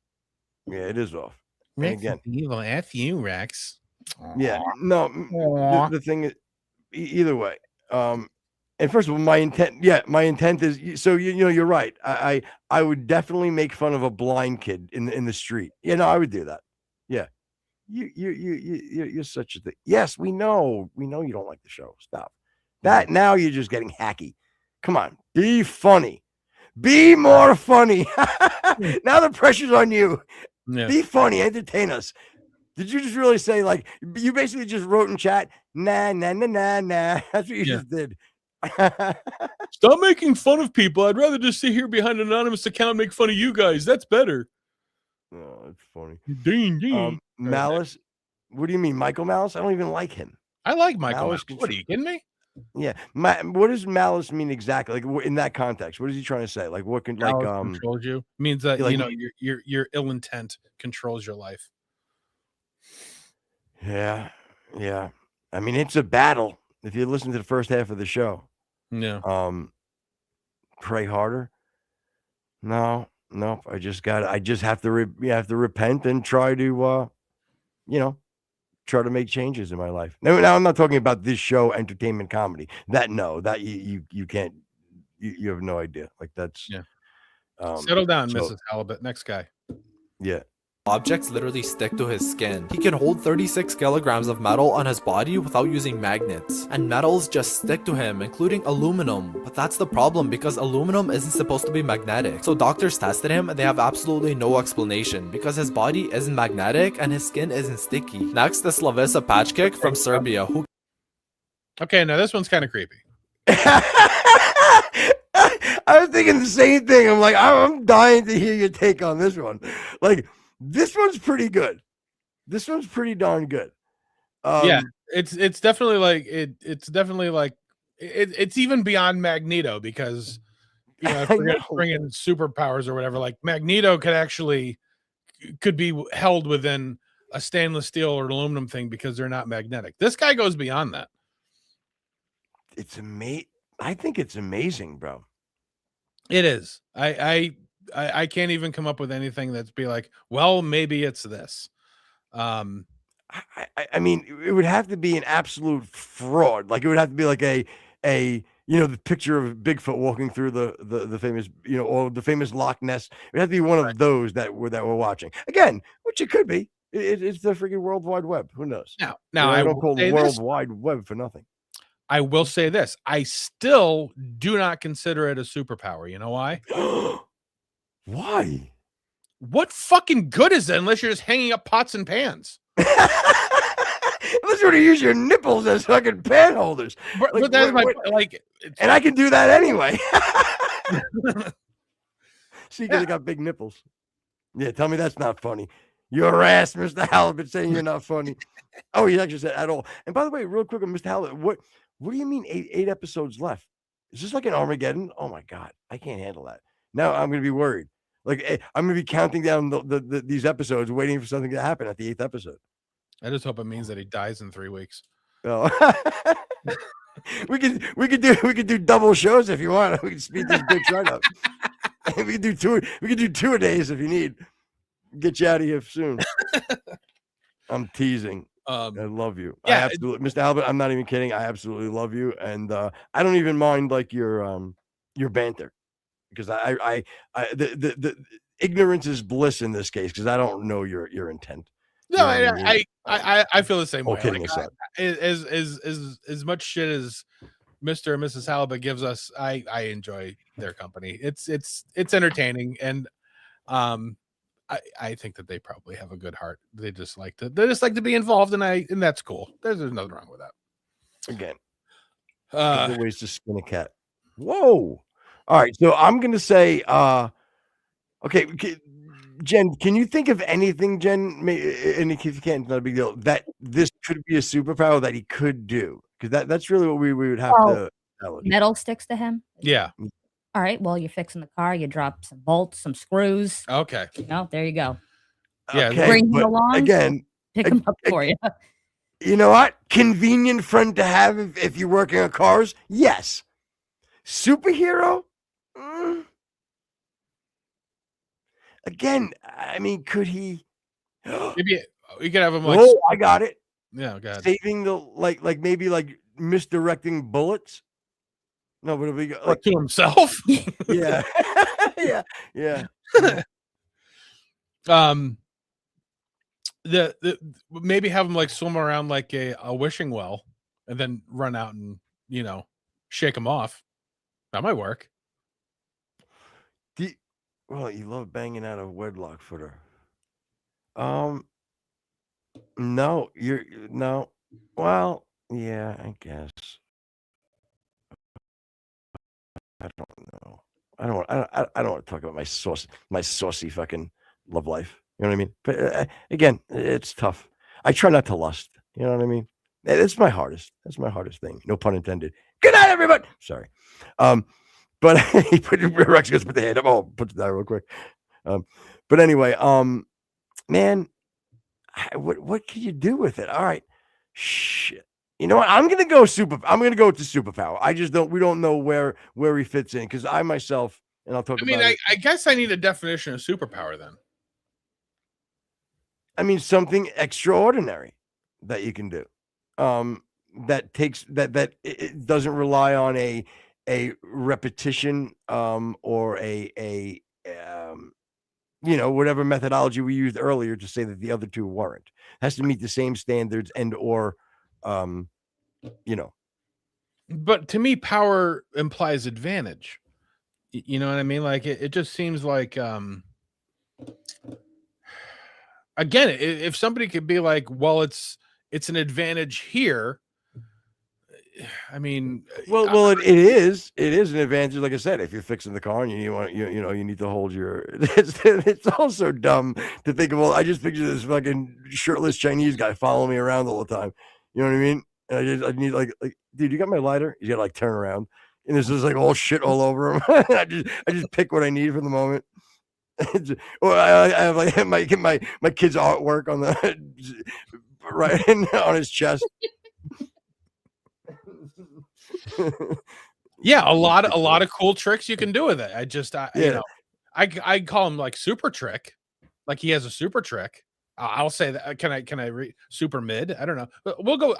Yeah, it is off. And again, evil. F you, Rex. Yeah, no. The thing is, either way. And first of all, my intent is so you're right. I would definitely make fun of a blind kid in the street. I would do that. Yeah, you're such a thing. Yes, we know you don't like the show. Stop that. Now you're just getting hacky. Come on, be funny. Be more funny. Now the pressure's on you. Yeah. Be funny. Entertain us. Did you just really say, like, you basically just wrote in chat, nah. That's what you just did. Stop making fun of people. I'd rather just sit here behind an anonymous account and make fun of you guys. That's better. Oh, that's funny. Ding. Malice. What do you mean, Michael Malice? I don't even like him. I like Michael Malice. What, are you kidding me? Yeah. What does malice mean exactly? Like in that context, what is he trying to say? Like what can controls you? Means that your ill intent controls your life. Yeah. I mean, it's a battle. If you listen to the first half of the show. Yeah. Pray harder. No. I just have to repent and try to try to make changes in my life. Now I'm not talking about this show, entertainment comedy. That you can't. You have no idea. Like that's Settle down, Mrs. Halibut. Next guy. Yeah. objects literally stick to his skin. He can hold 36 kilograms of metal on his body without using magnets, and metals just stick to him, including aluminum. But that's the problem, because aluminum isn't supposed to be magnetic. So doctors tested him and they have absolutely no explanation, because his body isn't magnetic and his skin isn't sticky. Next is Slavica Patchkick from Serbia, who Okay, now this one's kind of creepy. I was thinking the same thing. I'm like, I'm dying to hear your take on this one. Like, this one's pretty good. This one's pretty darn good. Yeah, it's definitely like it's definitely like it's even beyond Magneto, because if we're gonna bring in superpowers or whatever, like Magneto could be held within a stainless steel or aluminum thing because they're not magnetic. This guy goes beyond that. It's amazing. I think it's amazing, bro. It is. I can't even come up with anything that's be like, well, maybe it's this. I mean, it would have to be an absolute fraud. Like, it would have to be like a the picture of Bigfoot walking through the famous, or the famous Loch Ness. It would have to be one of those that we're watching again, which it could be. It's the freaking World Wide Web. Who knows? Now I don't call it World Wide Web for nothing. I will say this: I still do not consider it a superpower. You know why? Why? What fucking good is it unless you're just hanging up pots and pans? Unless you want to use your nipples as fucking pan holders. But that's and I can do that anyway. See, because I got big nipples. Yeah, tell me that's not funny. Your ass, Mr. Halibut, saying you're not funny. Oh, he actually said at all. And by the way, real quick on Mr. Halibut, what do you mean eight episodes left? Is this like an Armageddon? Oh my God, I can't handle that. Now I'm going to be worried. Like, I'm going to be counting down these episodes, waiting for something to happen at the 8th episode. I just hope it means that he dies in 3 weeks. Oh. we could do double shows if you want. We can speed this bitch right up. We can do two a days if you need. Get you out of here soon. I'm teasing. I love you. Yeah, I absolutely, Mr. Albert. I'm not even kidding. I absolutely love you, and I don't even mind like your banter, because the ignorance is bliss in this case, because I don't know your intent. No, I feel the same way. Kidding aside. As much shit as Mr. and Mrs. Halibut gives us, I enjoy their company. It's entertaining, and I think that they probably have a good heart. They just like to be involved, and that's cool. There's nothing wrong with that. Again, other ways to skin a cat. Whoa! All right, so I'm gonna say, okay, Jen, can you think of anything, Jen? And if you can't, it's not a big deal. That this could be a superpower that he could do, because that's really what we would have to. Metal sticks to him. Yeah. All right. Well, you're fixing the car. You drop some bolts, some screws. Okay. There you go. Yeah. Okay, bring him along. Again, pick him up for you. You know what? Convenient friend to have if you're working on cars. Yes. Superhero. Again, I mean, could he? Maybe we could have him like. Oh, I got it. Yeah, God. Saving the like maybe like misdirecting bullets. No, but it'll be like to himself. Yeah, yeah. The maybe have him like swim around like a wishing well, and then run out and shake him off. That might work. Well, you love banging out a wedlock footer. No, no. Well, yeah, I guess. I don't know. I don't want to talk about my saucy fucking love life. You know what I mean? But again, it's tough. I try not to lust. You know what I mean? It's my hardest. That's my hardest thing. No pun intended. Good night, everybody. Sorry. But he Rex goes put the hand up. Oh, put that real quick. But anyway, man, what can you do with it? All right, shit. You know what? I'm gonna go with the superpower. We don't know where he fits in, because I myself, and I'll talk. I guess I need a definition of superpower then. I mean, something extraordinary that you can do. That takes that it doesn't rely on a repetition or a whatever methodology we used earlier to say that the other two weren't. Has to meet the same standards and or, you know. But to me, power implies advantage. You know what I mean? Like it just seems like again, if somebody could be like, well, it's an advantage here. I mean, Well, it is an advantage. Like I said, if you're fixing the car and you want, you need to hold your. It's also dumb to think of. Well, I just picture this fucking shirtless Chinese guy following me around all the time. You know what I mean? And I need like, dude, you got my lighter? You got to like turn around, and there's just like all shit all over him. I just pick what I need for the moment. Or I have like my kid's artwork on the right on his chest. Yeah, a lot of cool tricks you can do with it. I call him like super trick, like he has a super trick. I'll say that. Can I read super mid? I don't know. But we'll go.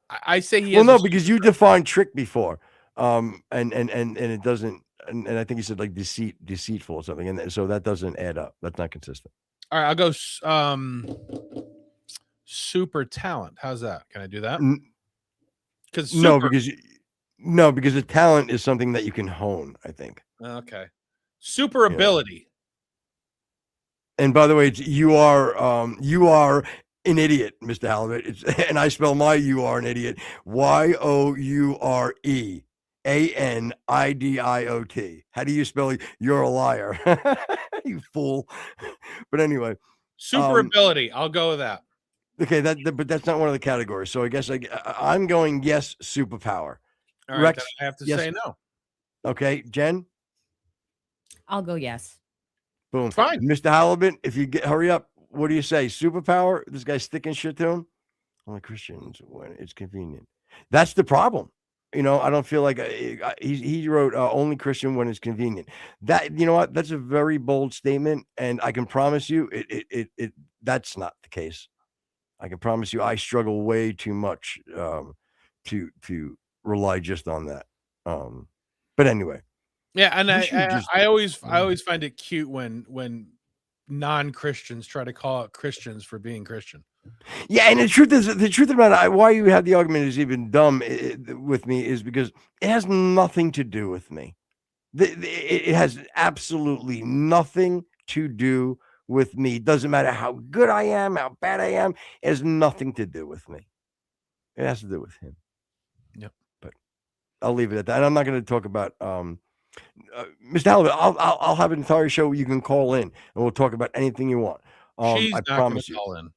I say he. Well, no, because you defined trick before, and it doesn't. And I think you said like deceitful or something, and so that doesn't add up. That's not consistent. All right, I'll go super talent. How's that? Can I do that? Because because the talent is something that you can hone, I think. Okay. Super ability. And by the way, you are an idiot, Mr. Halibut. And I spell my "you are an idiot" YOUREANIDIOT. How do you spell "you're a liar"? You fool. But anyway, super ability. I'll go with that. Okay, but that's not one of the categories. So I guess I'm going yes, superpower. All right, Rex, I have to say no. Okay, Jen? I'll go yes. Boom. Fine. Mr. Halibut, if you hurry up, what do you say? Superpower? This guy's sticking shit to him? Only Christians when it's convenient. That's the problem. I don't feel like he wrote only Christian when it's convenient. That, you know what? That's a very bold statement, and I can promise you it that's not the case. I can promise you I struggle way too much to rely just on that. But anyway. Yeah, and I always find it cute when non-Christians try to call out Christians for being Christian. Yeah, and the truth about it, why you had the argument is even dumb with me is because it has nothing to do with me. It has absolutely nothing to do with me. It doesn't matter how good I am, how bad I am. It has nothing to do with me. It has to do with him. Yep. But I'll leave it at that. And I'm not going to talk about Mr. Halibut. I'll have an entire show where you can call in and we'll talk about anything you want. She's I not promise you. Call in.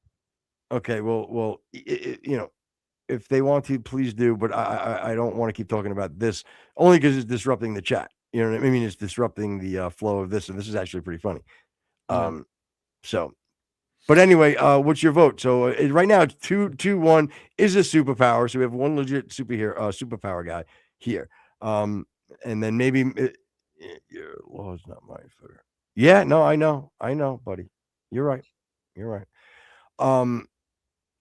Okay. Well, if they want to, please do. But I don't want to keep talking about this only because it's disrupting the chat. You know what I mean? It's disrupting the flow of this, and this is actually pretty funny. So, but anyway, what's your vote? So right now it's 2-1 is a superpower. So we have one legit superpower guy here. And then maybe your law is not my fair. Yeah, no, I know, buddy. You're right.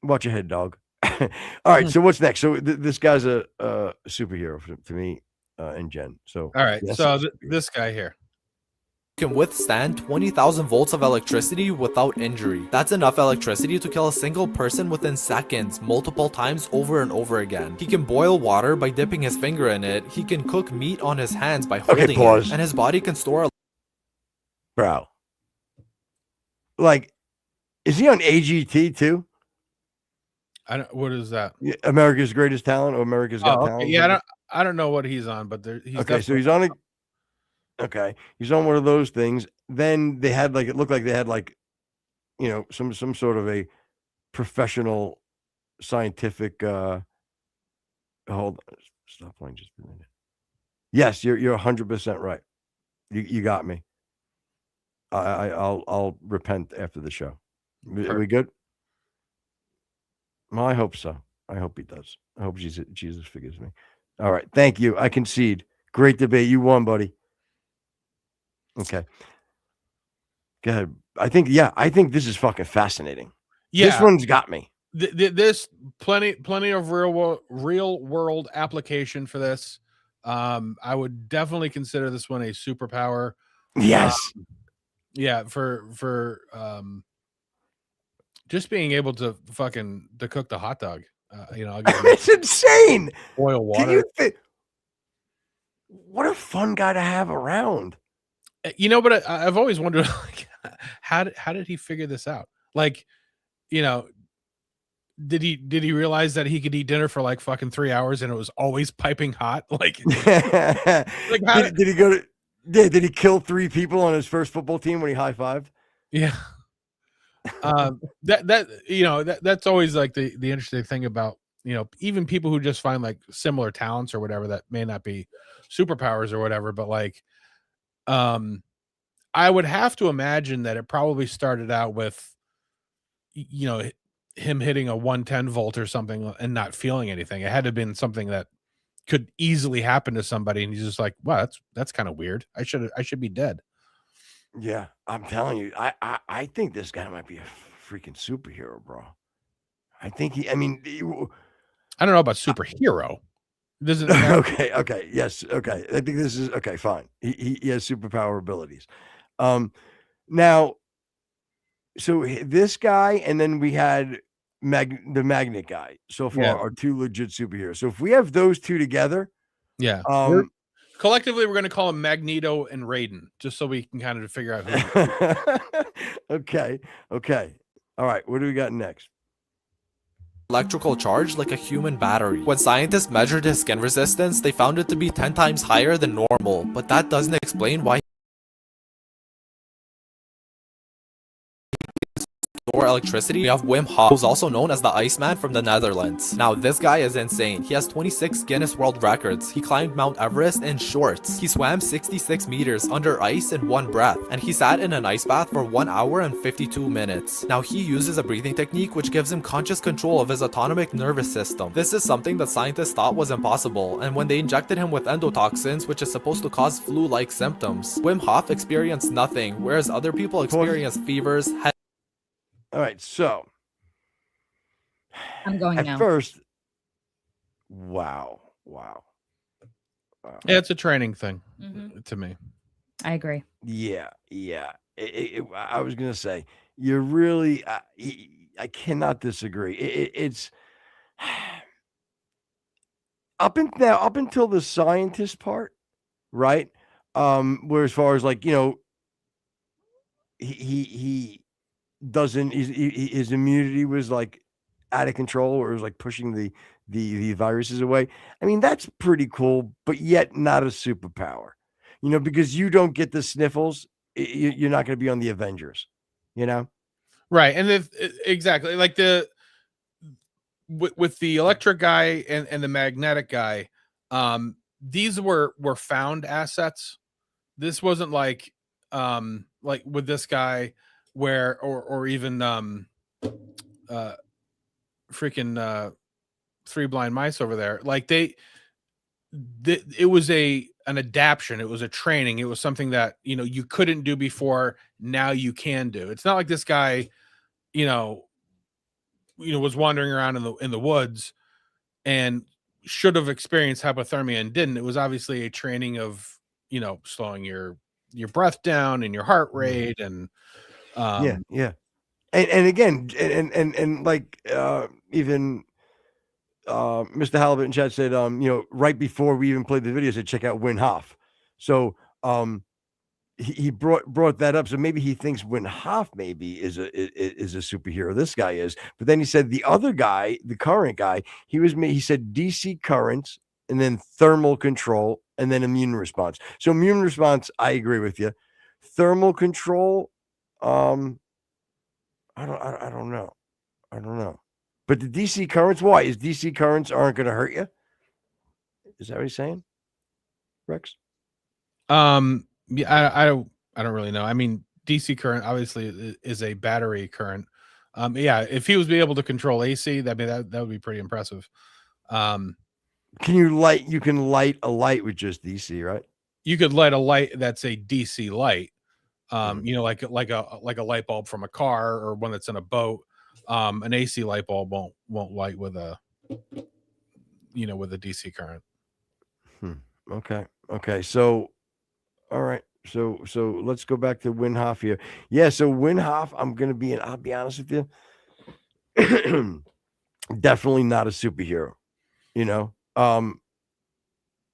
Watch your head, dog. All right. So what's next? So this guy's a superhero to me and Jen. So all right. So this guy here can withstand 20,000 volts of electricity without injury. That's enough electricity to kill a single person within seconds, multiple times over and over again. He can boil water by dipping his finger in it. He can cook meat on his hands by holding it. And his body can store Bro. Like, is he on AGT too? What is that? Yeah, America's Greatest Talent or America's Got Talent? Yeah, I don't know what he's on, but he's okay. So he's on he's on one of those things. Then they had it looked like they had some sort of a professional scientific hold on, stop playing just a minute. Yes, you're 100% right. You got me. I'll repent after the show. Are we good? Well, I hope so. I hope he does. I hope Jesus forgives me. All right. Thank you. I concede. Great debate. You won, buddy. Okay. Go ahead. I think this is fucking fascinating. Yeah. This one's got me. This plenty of real world application for this. I would definitely consider this one a superpower. Yes. Yeah, for just being able to cook the hot dog. I'll give him It's insane. boil Can water. you think? What a fun guy to have around. But I've always wondered, like, how did he figure this out? Like, did he realize that he could eat dinner for like fucking 3 hours and it was always piping hot? Like, how did he go to? Yeah, did he kill 3 people on his first football team when he high-fived? yeah. That's always like the interesting thing about even people who just find like similar talents or whatever that may not be superpowers or whatever, but like I would have to imagine that it probably started out with him hitting a 110 volt or something and not feeling anything. It had to have been something that could easily happen to somebody, and he's just like, wow, that's kind of weird. I should be dead. Yeah, I'm telling you, I think this guy might be a freaking superhero, bro. I think I I don't know about superhero. This is okay, yes, okay. I think this is okay. Fine. He has superpower abilities. Now, so this guy, and then we had the magnet guy. So far, are 2 legit superheroes. So if we have those 2 together, yeah. Collectively, we're going to call him Magneto and Raiden, just so we can kind of figure out who. Okay. All right. What do we got next? Electrical charge like a human battery. When scientists measured his skin resistance, they found it to be 10 times higher than normal, but that doesn't explain why store electricity. We have Wim Hof, who's also known as the Iceman from the Netherlands. Now, this guy is insane. He has 26 Guinness World Records. He climbed Mount Everest in shorts. He swam 66 meters under ice in one breath, and he sat in an ice bath for 1 hour and 52 minutes. Now, he uses a breathing technique which gives him conscious control of his autonomic nervous system. This is something that scientists thought was impossible, and when they injected him with endotoxins, which is supposed to cause flu-like symptoms, Wim Hof experienced nothing, whereas other people experienced fevers, All right, so I'm going at now. first, wow. Yeah, it's a training thing to me. I agree. Yeah. I was gonna say you're really. I cannot disagree. It's up until the scientist part, right? Where as far as like he doesn't his immunity was like out of control, or it was like pushing the viruses away. I mean, that's pretty cool, but yet not a superpower. Because you don't get the sniffles, you're not going to be on the Avengers. Right, and exactly like with the electric guy and the magnetic guy, these were found assets. This wasn't like with this guy where or even freaking 3 blind mice over there, like it was an adaptation, it was a training, it was something that you couldn't do before, now you can do. It's not like this guy was wandering around in the woods and should have experienced hypothermia and didn't. It was obviously a training of slowing your breath down and your heart rate and yeah. And again, and like even Mr. Halibut in chat said, right before we even played the video, said check out Wim Hof. So he brought that up. So maybe he thinks Wim Hof maybe is a superhero. This guy is, but then he said the other guy, the current guy, he said DC currents and then thermal control and then immune response. So immune response, I agree with you. Thermal control, I don't know. But the DC currents, why? Is DC currents aren't going to hurt you? Is that what he's saying, Rex? Yeah, I don't really know. I mean, DC current obviously is a battery current. Yeah, if he was able to control AC, that would be pretty impressive. You can light a light with just DC, right? You could light a light that's a DC light. Like a light bulb from a car or one that's in a boat. An AC light bulb won't light with a DC current. Okay. So, all right. So let's go back to Winhoff here. Yeah, so Winhoff, I'll be honest with you. Definitely not a superhero, you know.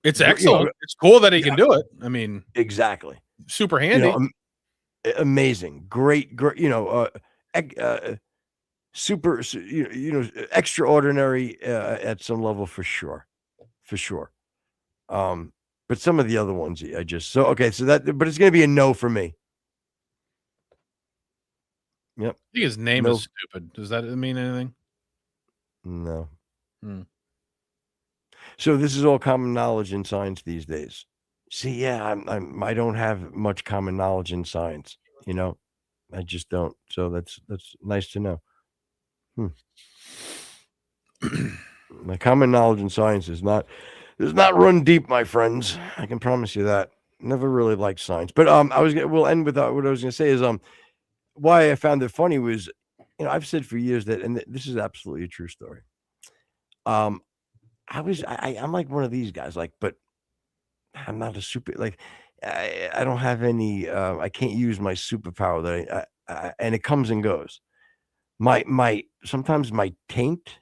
It's You excellent. know, It's cool that he yeah, can do it. I mean, exactly. super You handy. know, amazing, great, you know, super, you know, extraordinary at some level for sure, for sure. But some of the other ones, I just okay. So but it's gonna be a no for me. Yep, I think his name no, is stupid. Does that mean anything? no. Hmm. So this is all common knowledge in science these days. See, yeah, I don't have much common knowledge in science. You know, I just don't. So that's nice to know. My common knowledge in science does not run deep, my friends. I can promise you that. Never really liked science, but we'll end with what I was gonna say is why I found it funny was, you know, I've said for years that, and this is absolutely a true story. Um, I'm like one of these guys, like, but I'm not a super like I don't have any I can't use my superpower that and it comes and goes. My sometimes my taint,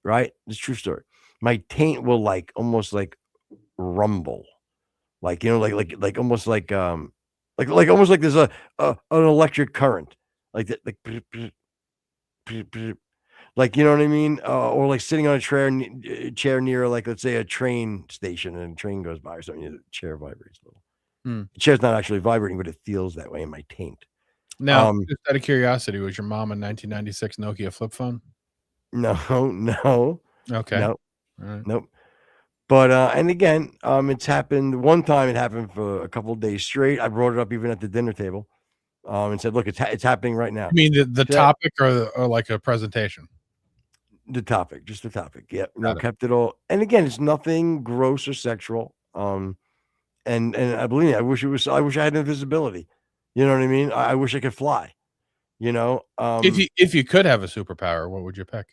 right? It's a true story. My taint will like almost like rumble. Like, you know, like almost like almost like there's an electric current. Like that like, you know what I mean? Or like sitting on a chair near, like, let's say a train station and a train goes by or something, the chair vibrates a little. Hmm. The chair's not actually vibrating, but it feels that way in my taint. Now, just out of curiosity, was your mom a 1996 Nokia flip phone? No, no, Okay. no, All right. nope. But, and again, it's happened one time. It happened for a couple of days straight. I brought it up even at the dinner table, and said, "Look, it's happening right now." You mean the So that topic or like a presentation? the topic, just the topic. Yeah, no, Got it. kept it all. And again, it's nothing gross or sexual. And I believe me, I wish I had invisibility. You know what I mean? I wish I could fly, you know? If you could have a superpower, what would you pick?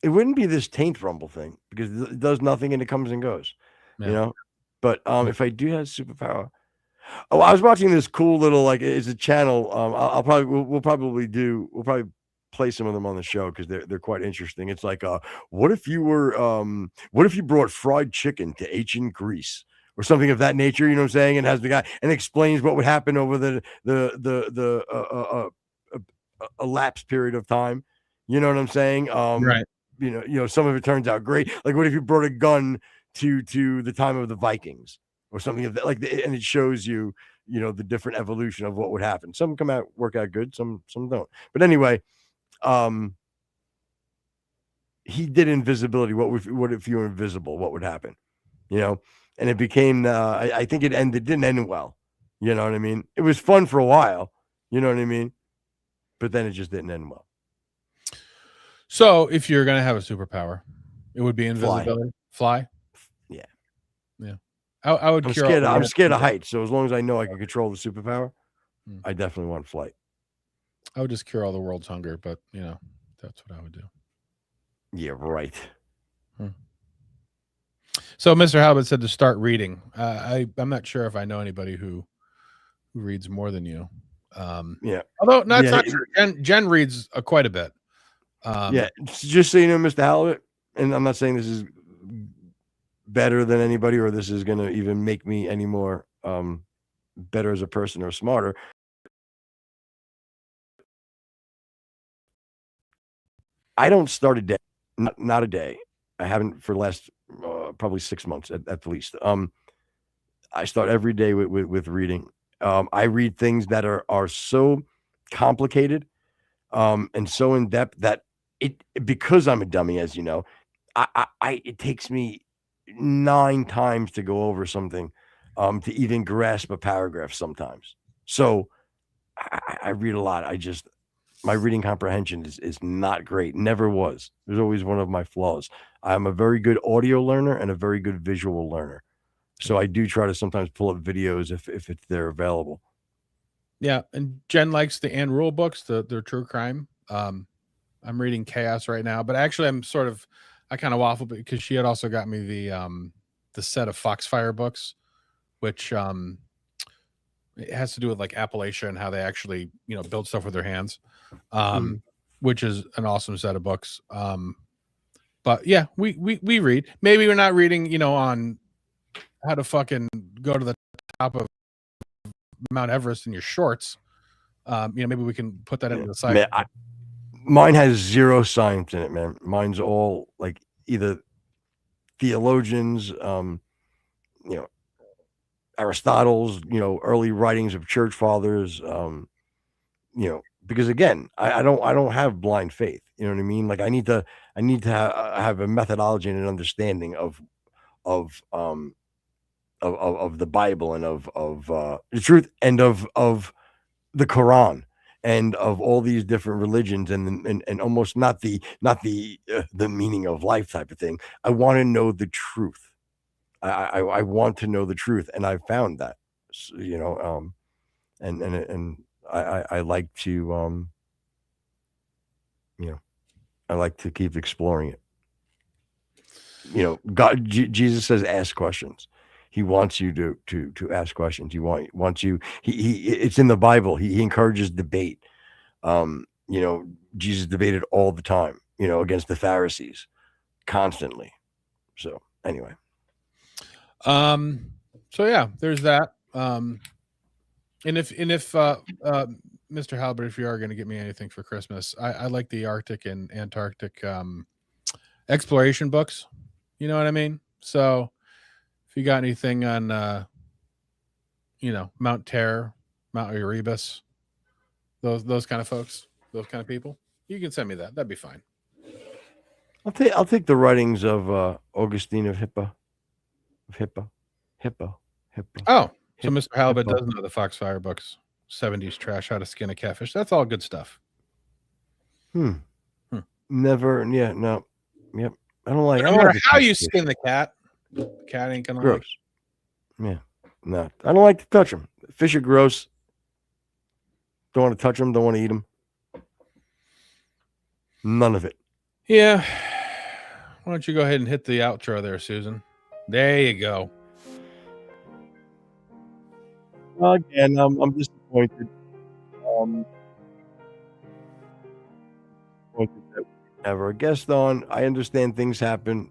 It wouldn't be this taint rumble thing because it does nothing and it comes and goes, you Yeah. know? But, if I do have superpower I was watching this cool little, like, it's a channel, I'll probably we'll probably play some of them on the show because they're quite interesting. It's like, what if you brought fried chicken to ancient Greece or something of that nature, you know what I'm saying? And has the guy and explains what would happen over the elapsed period of time. You know what I'm saying? Right. You know, some of it turns out great. Like, what if you brought a gun to the time of the Vikings or something of that? Like, and it shows you, you know, the different evolution of what would happen. Some work out good, some don't. But anyway, he did invisibility. What if you were invisible? What would happen? You know, and it became. I think it didn't end well. You know what I mean? It was fun for a while. You know what I mean? But then it just didn't end well. So, if you're gonna have a superpower, it would be Fly. invisibility. Fly? Yeah. Yeah. I would I'm cure all scared. the I'm world's scared of hunger. heights. So as long as I know I can control the superpower, Hmm. I definitely want flight. I would just cure all the world's hunger, but you know, that's what I would do. Yeah, right. So, Mr. Halbert said to start reading. I'm not sure if I know anybody who reads more than you. Yeah. Although that's Yeah, not true. Jen reads quite a bit. Yeah. Just so you know, Mr. Halibut, and I'm not saying this is better than anybody or this is going to even make me any more better as a person or smarter. I don't start a day, not a day. I haven't for the last probably 6 months at the least. I start every day with reading. I read things that are so complicated and so in depth that because I'm a dummy, as you know, it takes me 9 times to go over something to even grasp a paragraph sometimes. So I read a lot. My reading comprehension is not great. Never was. There's always one of my flaws. I'm a very good audio learner and a very good visual learner. So I do try to sometimes pull up videos if they're available. Yeah, and Jen likes the Anne Rule books, the true crime. I'm reading Chaos right now, but actually I kind of waffle because she had also got me the set of Foxfire books, which It has to do with like Appalachia and how they actually, build stuff with their hands, which is an awesome set of books. But yeah, we read. Maybe we're not reading, on how to fucking go to the top of Mount Everest in your shorts. Maybe we can put that into the site. Man, mine has zero science in it, man. Mine's all like either theologians, Aristotle's, early writings of church fathers, because again, I don't have blind faith. You know what I mean? Like I need to have a methodology and an understanding of the Bible and of the truth and of the Quran and of all these different religions and almost not the meaning of life type of thing. I want to know the truth. I want to know the truth, and I found that, and I like to I like to keep exploring it. God, Jesus says, ask questions. He wants you to ask questions. He wants you. He it's in the Bible. He encourages debate. Jesus debated all the time. Against the Pharisees, constantly. So anyway. So yeah, there's that. And if Mr. Halbert, if you are going to get me anything for Christmas, I like the Arctic and Antarctic exploration books. You know what I mean? So if you got anything on Mount Terror, Mount Erebus, those kind of folks, those kind of people, you can send me that. That'd be fine. I'll take the writings of Augustine of Hippo. Oh, so Mr. Halibut does know the Foxfire books, 70s trash, how to skin a catfish. That's all good stuff. Never. Yeah. No. Yep. I don't like. No matter how you skin the cat, the cat ain't gonna gross. Yeah. No, I don't like to touch them. Fish are gross. Don't want to touch them. Don't want to eat them. None of it. Yeah. Why don't you go ahead and hit the outro there, Susan? There you go. Again, I'm disappointed. Disappointed that we have our guest on. I understand things happen.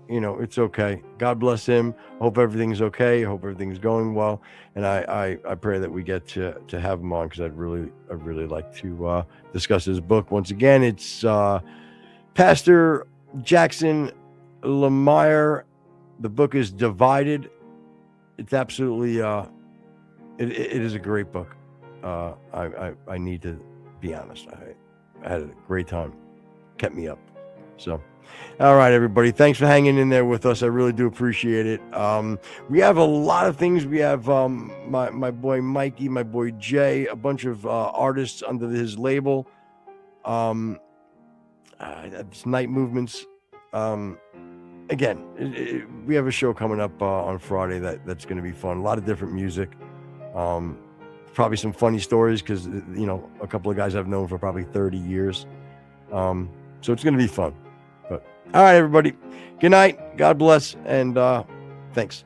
It's okay. God bless him. Hope everything's okay. Hope everything's going well. And I pray that we get to have him on because I'd really like to discuss his book. Once again, it's Pastor Jackson Lahmeyer. The book is Divided. It's absolutely it is a great book. I need to be honest. I had a great time. Kept me up. So, all right, everybody. Thanks for hanging in there with us. I really do appreciate it. We have a lot of things. We have my boy Mikey, my boy Jay, a bunch of artists under his label. It's Night Movements. Again, we have a show coming up on Friday that's going to be fun. A lot of different music. Probably some funny stories because a couple of guys I've known for probably 30 years. So it's going to be fun. But all right, everybody. Good night. God bless, and thanks.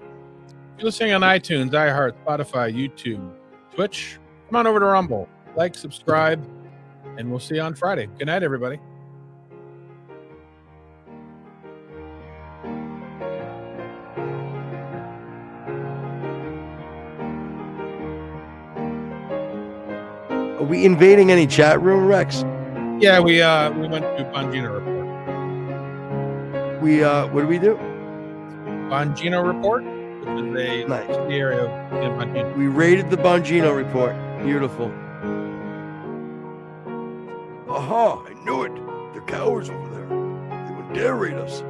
If you're listening on iTunes, iHeart, Spotify, YouTube, Twitch, come on over to Rumble. Like, subscribe, and we'll see you on Friday. Good night, everybody. Are we invading any chat room, Rex? Yeah, we went to Bongino Report. What do we do? Bongino Report, which is a Nice. area of Bongino. We raided the Bongino Report. Beautiful. Aha! I knew it. The cowards over there. They would dare raid us.